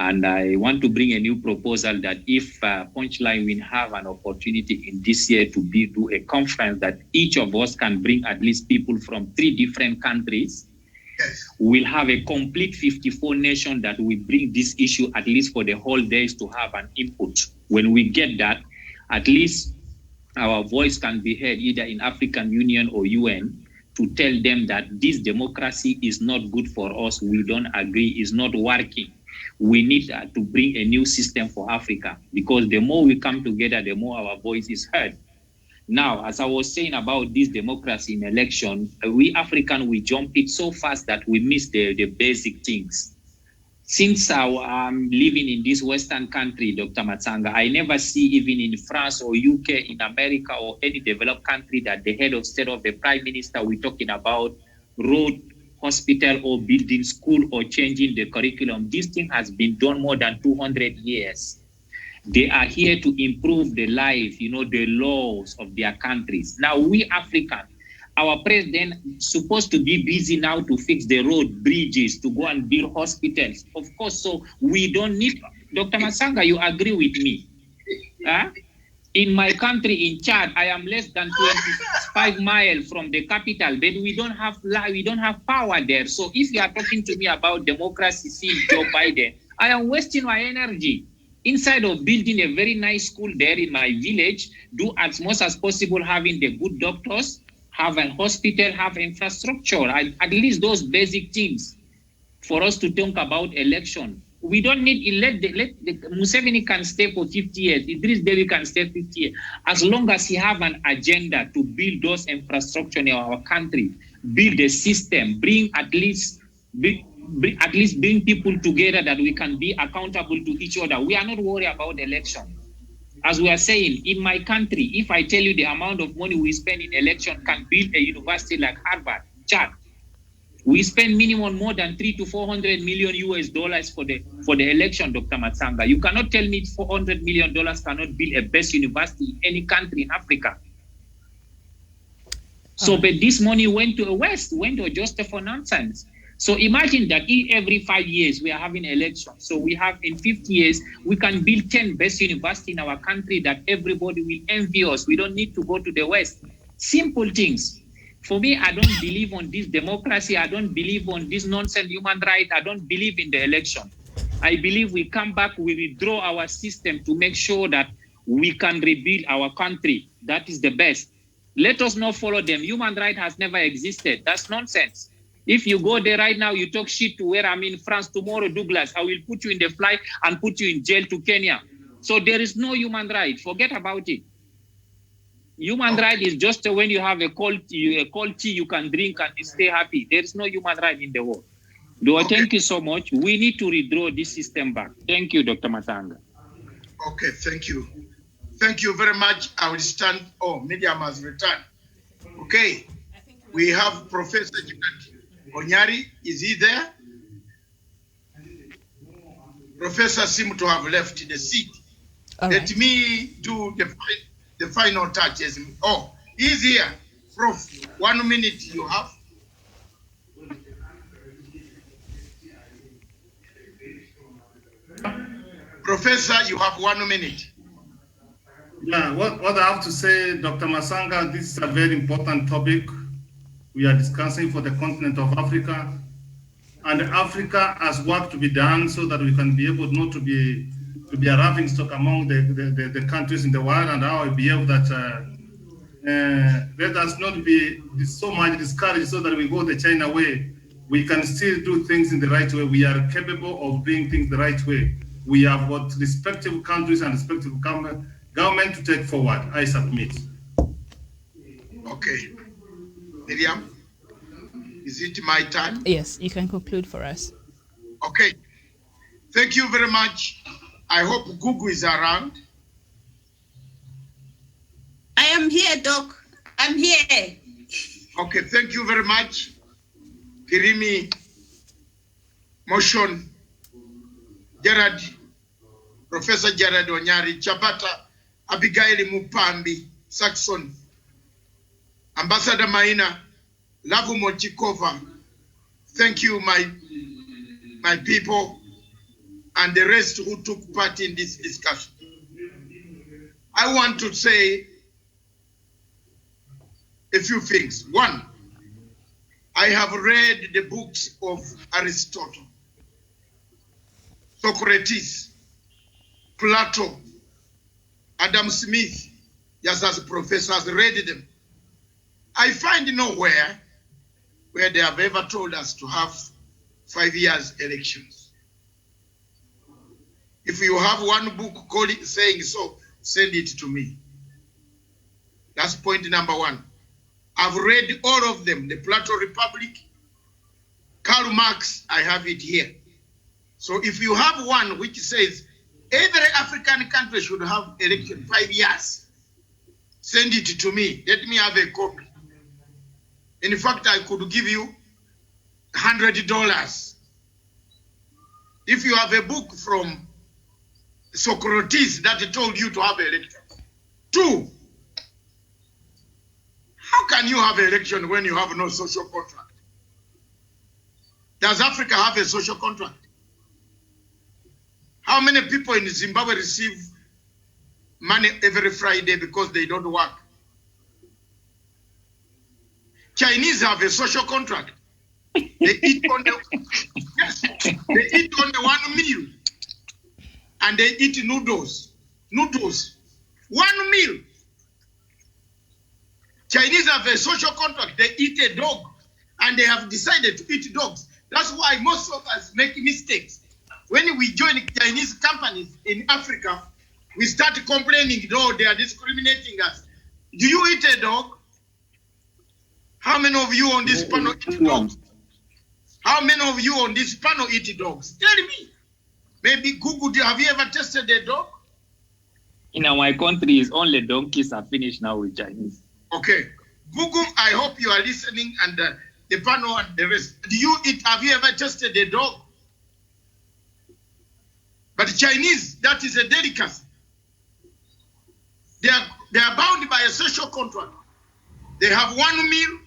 And I want to bring a new proposal that if Punchline will have an opportunity in this year to do a conference that each of us can bring at least people from 3 different countries, we'll have a complete 54 nation that will bring this issue at least for the whole days to have an input. When we get that, at least our voice can be heard either in African Union or UN to tell them that this democracy is not good for us. We don't agree, it's not working. We need to bring a new system for Africa, because the more we come together, the more our voice is heard. Now, as I was saying about this democracy in election, we Africans, we jump it so fast that we miss the basic things. Since I'm living in this Western country, Dr. Matsanga, I never see even in France or UK, in America or any developed country that the head of state or the prime minister, we're talking about road, hospital or building school or changing the curriculum. This thing has been done more than 200 years. They are here to improve the life, the laws of their countries. Now we Africans, our president is supposed to be busy now to fix the road, bridges, to go and build hospitals. Of course, so we don't need, Dr. Matsanga, you agree with me? In my country, in Chad, I am less than 25 miles from the capital, but we don't have power there. So if you are talking to me about democracy, see Joe Biden, I am wasting my energy. Instead of building a very nice school there in my village, do as much as possible having the good doctors, have a hospital, have infrastructure, at least those basic things for us to think about election. We don't need, let Museveni can stay for 50 years, Idris Deby can stay 50 years, as long as he have an agenda to build those infrastructure in our country, build a system, bring at least at least bring people together that we can be accountable to each other. We are not worried about election. As we are saying, in my country, if I tell you the amount of money we spend in election can build a university like Harvard, Chad, we spend minimum more than 300 to 400 million US dollars for the election, Dr. Matsanga. You cannot tell me $400 million cannot build a best university in any country in Africa. So, but this money went to the West, went to just for nonsense. So imagine that every 5 years we are having elections. So we have in 50 years, we can build 10 best universities in our country that everybody will envy us. We don't need to go to the West. Simple things. For me, I don't believe on this democracy. I don't believe on this nonsense human rights. I don't believe in the election. I believe we come back, we withdraw our system to make sure that we can rebuild our country. That is the best. Let us not follow them. Human rights has never existed. That's nonsense. If you go there right now, you talk shit to where I'm in France tomorrow, Douglas, I will put you in the flight and put you in jail to Kenya. So there is no human right. Forget about it. Human right is just when you have a cold tea you can drink and stay happy. There is no human right in the world. Thank you so much. We need to redraw this system back. Thank you, Dr. Matanga. Okay, thank you. Thank you very much. I will stand. Oh, Miriam has returned. Okay, we have Professor Onyari. Is he there? Professor seems to have left the seat. Let me do the final touches. Oh, he's here. Prof, 1 minute you have. Professor, you have 1 minute. Yeah, what I have to say, Dr. Masanga, this is a very important topic we are discussing for the continent of Africa. And Africa has work to be done so that we can be able not to be a laughing stock among the countries in the world, and how I behave that let us not be so much discouraged so that we go the China way. We can still do things in the right way. We are capable of doing things the right way. We have got respective countries and respective government to take forward. I submit. Okay. Miriam, is it my turn? Yes, you can conclude for us. Okay. Thank you very much. I hope Gugu is around. I am here, Doc. I'm here. Okay, thank you very much. Kirimi, Motion, Gerard, Professor Gerard Onyari, Chabata, Abigail Mupambi, Saxon, Ambassador Maina, Lavu Mochikova. Thank you, my people, and the rest who took part in this discussion. I want to say a few things. One, I have read the books of Aristotle, Socrates, Plato, Adam Smith, just as professors read them. I find nowhere where they have ever told us to have 5 years elections. If you have one book saying so, send it to me. That's point number one. I've read all of them, the Plato Republic, Karl Marx, I have it here. So if you have one which says every African country should have election 5 years, send it to me. Let me have a copy. In fact, I could give you $100. If you have a book from Socrates that told you to have election. Two, how can you have an election when you have no social contract? Does Africa have a social contract? How many people in Zimbabwe receive money every Friday because they don't work? Chinese have a social contract. They eat on the yes, they eat on the 1 meal, and they eat noodles. 1 meal. Chinese have a social contract. They eat a dog, and they have decided to eat dogs. That's why most of us make mistakes. When we join Chinese companies in Africa, we start complaining, no, they are discriminating us. Do you eat a dog? How many of you on this panel eat dogs? How many of you on this panel eat dogs? Tell me. Maybe Google, have you ever tested a dog? In our country, only donkeys are finished now with Chinese. Okay. Google, I hope you are listening, and the panel and the rest. Have you ever tested a dog? But Chinese, that is a delicacy. They are bound by a social contract. They have one meal.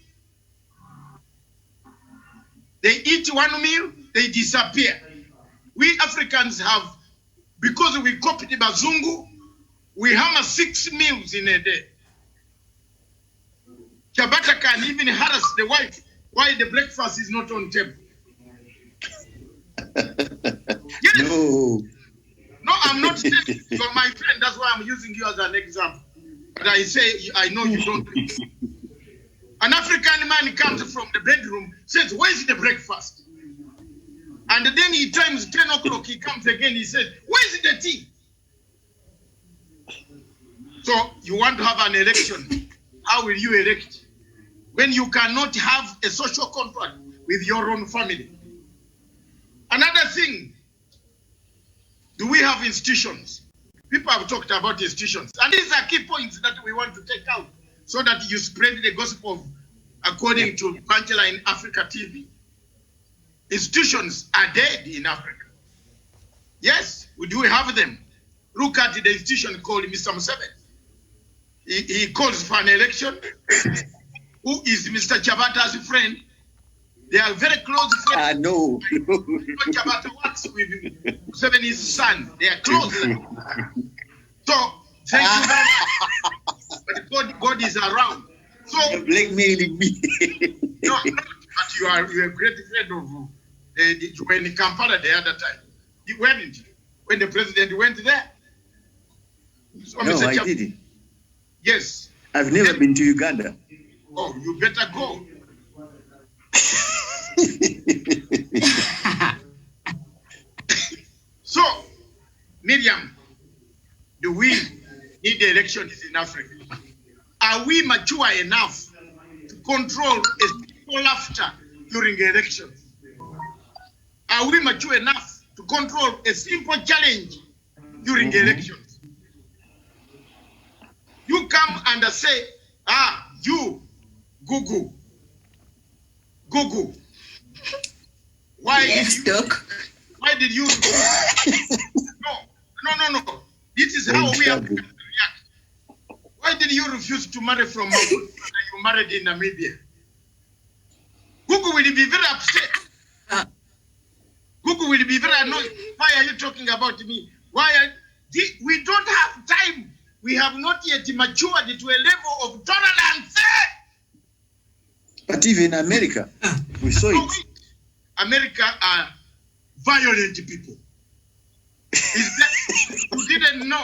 They eat one meal, they disappear. We Africans have, because we copied the Bazungu, we hammer 6 meals in a day. Chabata can even harass the wife while the breakfast is not on table. Yes. No, I'm not saying you're my friend. That's why I'm using you as an example. But I say, I know you don't. An African man comes from the bedroom, says, where's the breakfast? And then he times 10 o'clock, he comes again, he says, where's the tea? So you want to have an election. How will you elect? When you cannot have a social contract with your own family. Another thing, do we have institutions? People have talked about institutions. And these are key points that we want to take out so that you spread the gospel according to Punchline Africa TV. Institutions are dead in Africa. Yes, we do have them. Look at the institution called Mr. Museveni. He calls for an election. Who is Mr. Chabata's friend? They are very close friends. No. Chabata works with Museveni's son. They are close. So, thank you very much. But God is around. So, you're blackmailing me. No, but you are a great friend of when in Kampala the other time. You went when the president went there. So, No, I didn't. Yes. I've never been to Uganda. Oh, you better go. So, Miriam, do we need the elections in Africa? Are we mature enough to control a simple laughter during elections? Are we mature enough to control a simple challenge during elections? You come and say, you, Google. Why did you No. This is how we have to react. Why did you refuse to marry from Maputo and you married in Namibia? Google will be very upset. Google will be very annoyed. Why are you talking about me? We don't have time. We have not yet matured to a level of tolerance. But even America, we saw it. America are violent people. You didn't know.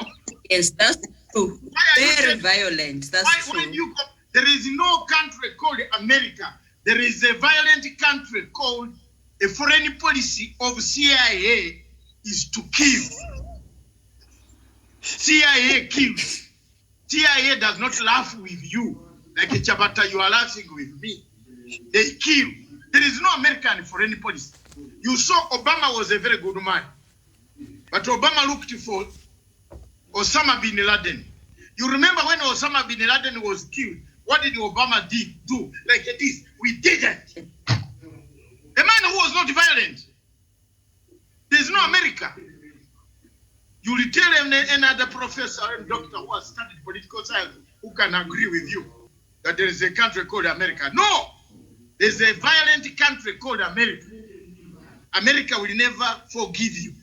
Yes, that's true. Very violent. That's true. There is no country called America. There is a violent country called a foreign policy of CIA is to kill. CIA kills. CIA does not laugh with you like a Chabata, you are laughing with me. They kill. There is no American foreign policy. You saw Obama was a very good man. But Obama looked for Osama bin Laden. You remember when Osama bin Laden was killed, what did Obama do? Like this, we did it. A man who was not violent. There's no America. You will tell another professor and doctor who has studied political science who can agree with you that there is a country called America. No! There's a violent country called America. America will never forgive you.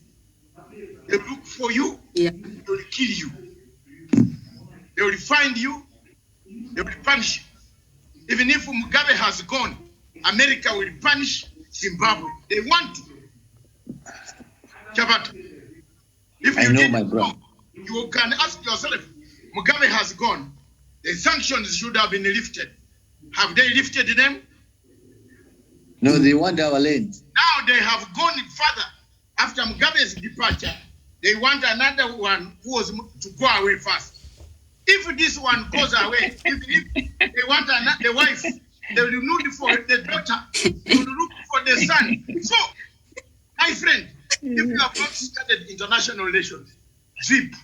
They look for you, they will kill you. They will find you, they will punish you. Even if Mugabe has gone, America will punish Zimbabwe. They want to. Chabata, if you didn't know, you can ask yourself, Mugabe has gone, the sanctions should have been lifted. Have they lifted them? No, they want our land. Now they have gone further. After Mugabe's departure, they want another one who was to go away first. If this one goes away, if they want the wife They will look for the daughter. They will look for the son. So, my friend, if you have not studied international relations, zip.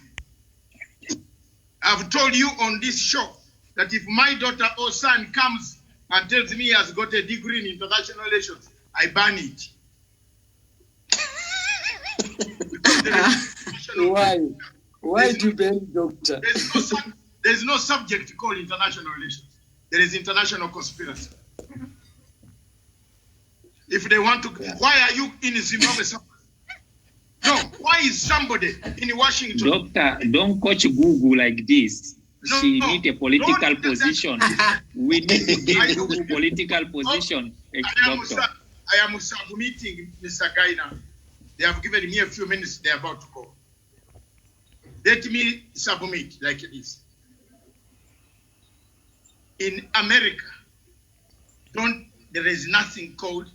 I've told you on this show that if my daughter or son comes and tells me he has got a degree in international relations, I ban it. Why do you ban, doctor? There's no subject called international relations. There is international conspiracy. If they want to, why are you in Zimbabwe? No, why is somebody in Washington? Doctor, don't coach Google like this. She need a political position. We need to give Google political position, doctor. I am submitting, Mr. Gaina. They have given me a few minutes. They are about to go. Let me submit like this. In America, there is nothing called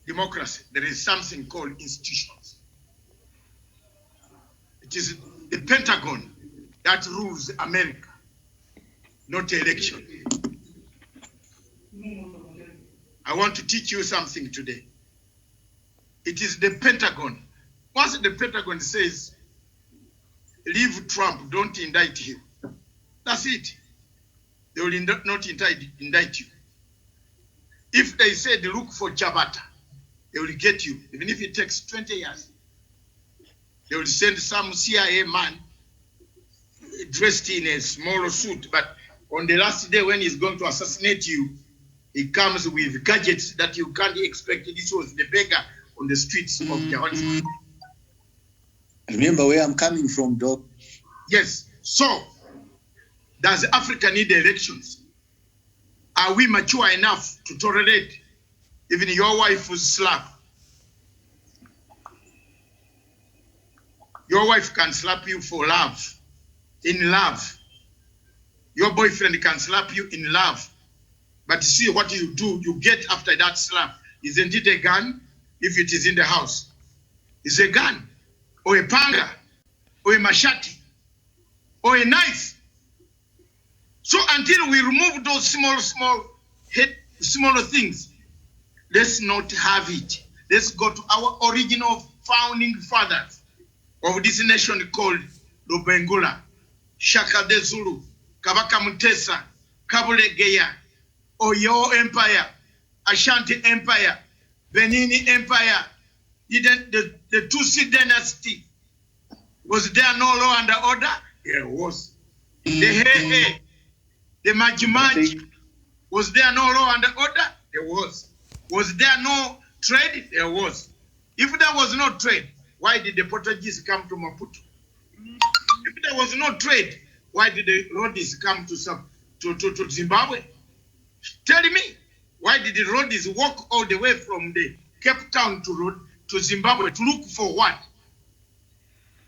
democracy. There is something called institutions. It is the Pentagon that rules America, not election. I want to teach you something today. It is the Pentagon. Once the Pentagon says, leave Trump, don't indict him. That's it. They will not indict you. If they say they look for Chabata, they will get you. Even if it takes 20 years. They will send some CIA man dressed in a small suit, but on the last day when he's going to assassinate you, he comes with gadgets that you can't expect. This was the beggar on the streets of Johannesburg. Remember where I'm coming from, Doc? Yes. So, does Africa need elections? Are we mature enough to tolerate even your wife was slap? Your wife can slap you for love, in love. Your boyfriend can slap you in love. But see what you do, you get after that slap. Isn't it a gun? If it is in the house. It's a gun, or a panga, or a machete, or a knife. So until we remove those smaller things, let's not have it. Let's go to our original founding fathers of this nation called Lubengula, Shaka de Zulu, Kabaka Mutesa, Kabule Geya, Oyo Empire, Ashanti Empire, Benini Empire, the Tutsi dynasty. Was there no law and order? There was. The Hehe, the Majimaji. Was there no law and order? There was. Was there no trade? There was. If there was no trade, why did the Portuguese come to Maputo? If there was no trade, why did the Rhodesians come to Zimbabwe? Tell me, why did the Rhodesians walk all the way from the Cape Town to Zimbabwe to look for what?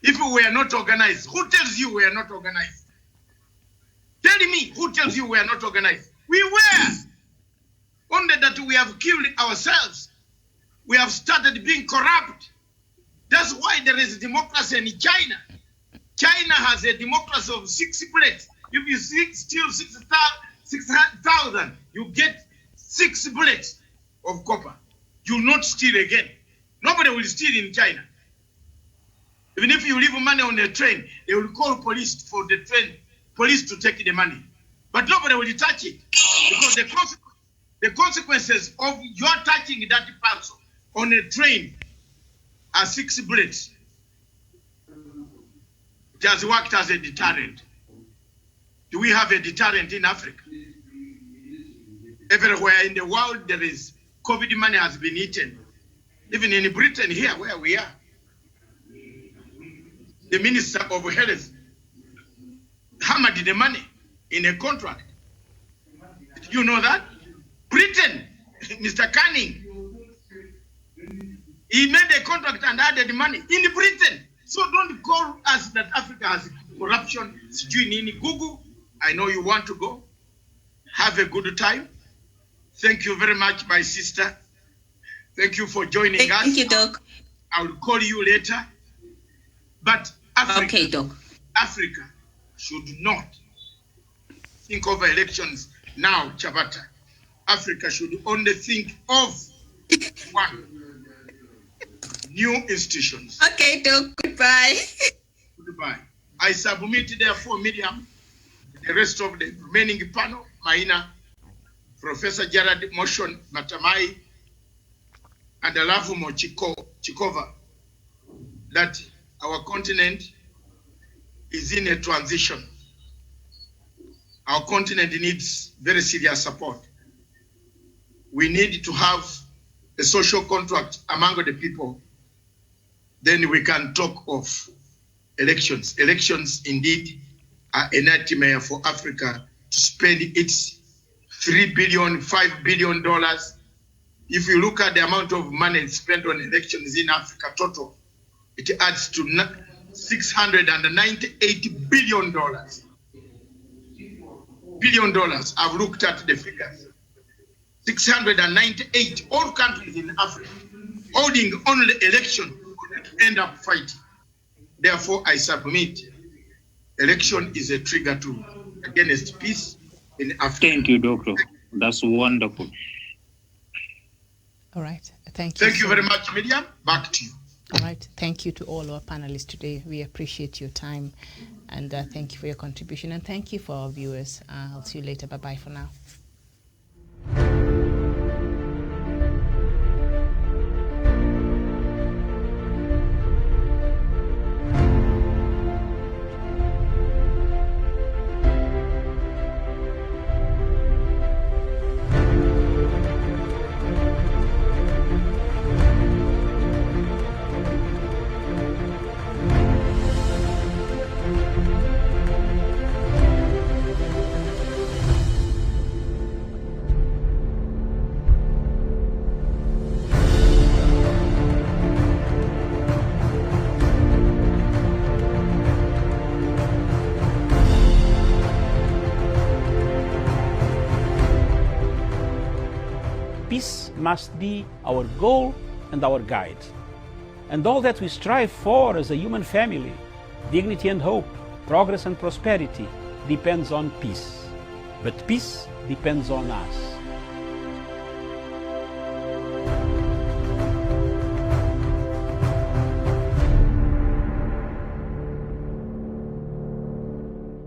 If we were not organized, who tells you we are not organized? Tell me, who tells you we are not organized? We were. Only that we have killed ourselves. We have started being corrupt. That's why there is democracy in China. China has a democracy of 6 bullets. If you steal 6,000, you get 6 bullets of copper. You will not steal again. Nobody will steal in China. Even if you leave money on the train, they will call police for the train, police to take the money. But nobody will touch it because the consequences of your touching that parcel on a train are 6 bullets. It has worked as a deterrent. Do we have a deterrent in Africa? Everywhere in the world, there is COVID money has been eaten. Even in Britain here, where we are. The Minister of Health hammered the money in a contract. Did you know that? Britain, Mr. Canning, he made a contract and added money in Britain. So don't call us that Africa has corruption. In Google, I know you want to go. Have a good time. Thank you very much, my sister. Thank you for joining us. Thank you, Doc. I will call you later. But Africa, okay, Doc. Africa should not think of elections now, Chabata. Africa should only think of one, new institutions. Okay, Doc, goodbye. Goodbye. I submit therefore, Miriam, the rest of the remaining panel, Maina, Professor Jared Motion Matamai, and Alavumo Chikova, that our continent is in a transition. Our continent needs very serious support. We need to have a social contract among the people. Then we can talk of elections. Elections indeed are a nightmare for Africa to spend its $3 billion, $5 billion. If you look at the amount of money spent on elections in Africa total, it adds to $698 billion. $billion. I've looked at the figures. 698, all countries in Africa holding only election could end up fighting. Therefore, I submit election is a trigger against peace in Africa. Thank you, Doctor. That's wonderful. All right. Thank you. Thank you very much, Miriam. Back to you. All right. Thank you to all our panelists today. We appreciate your time, and thank you for your contribution, and thank you for our viewers. I'll see you later. Bye-bye for now. Peace must be our goal and our guide. And all that we strive for as a human family, dignity and hope, progress and prosperity, depends on peace. But peace depends on us.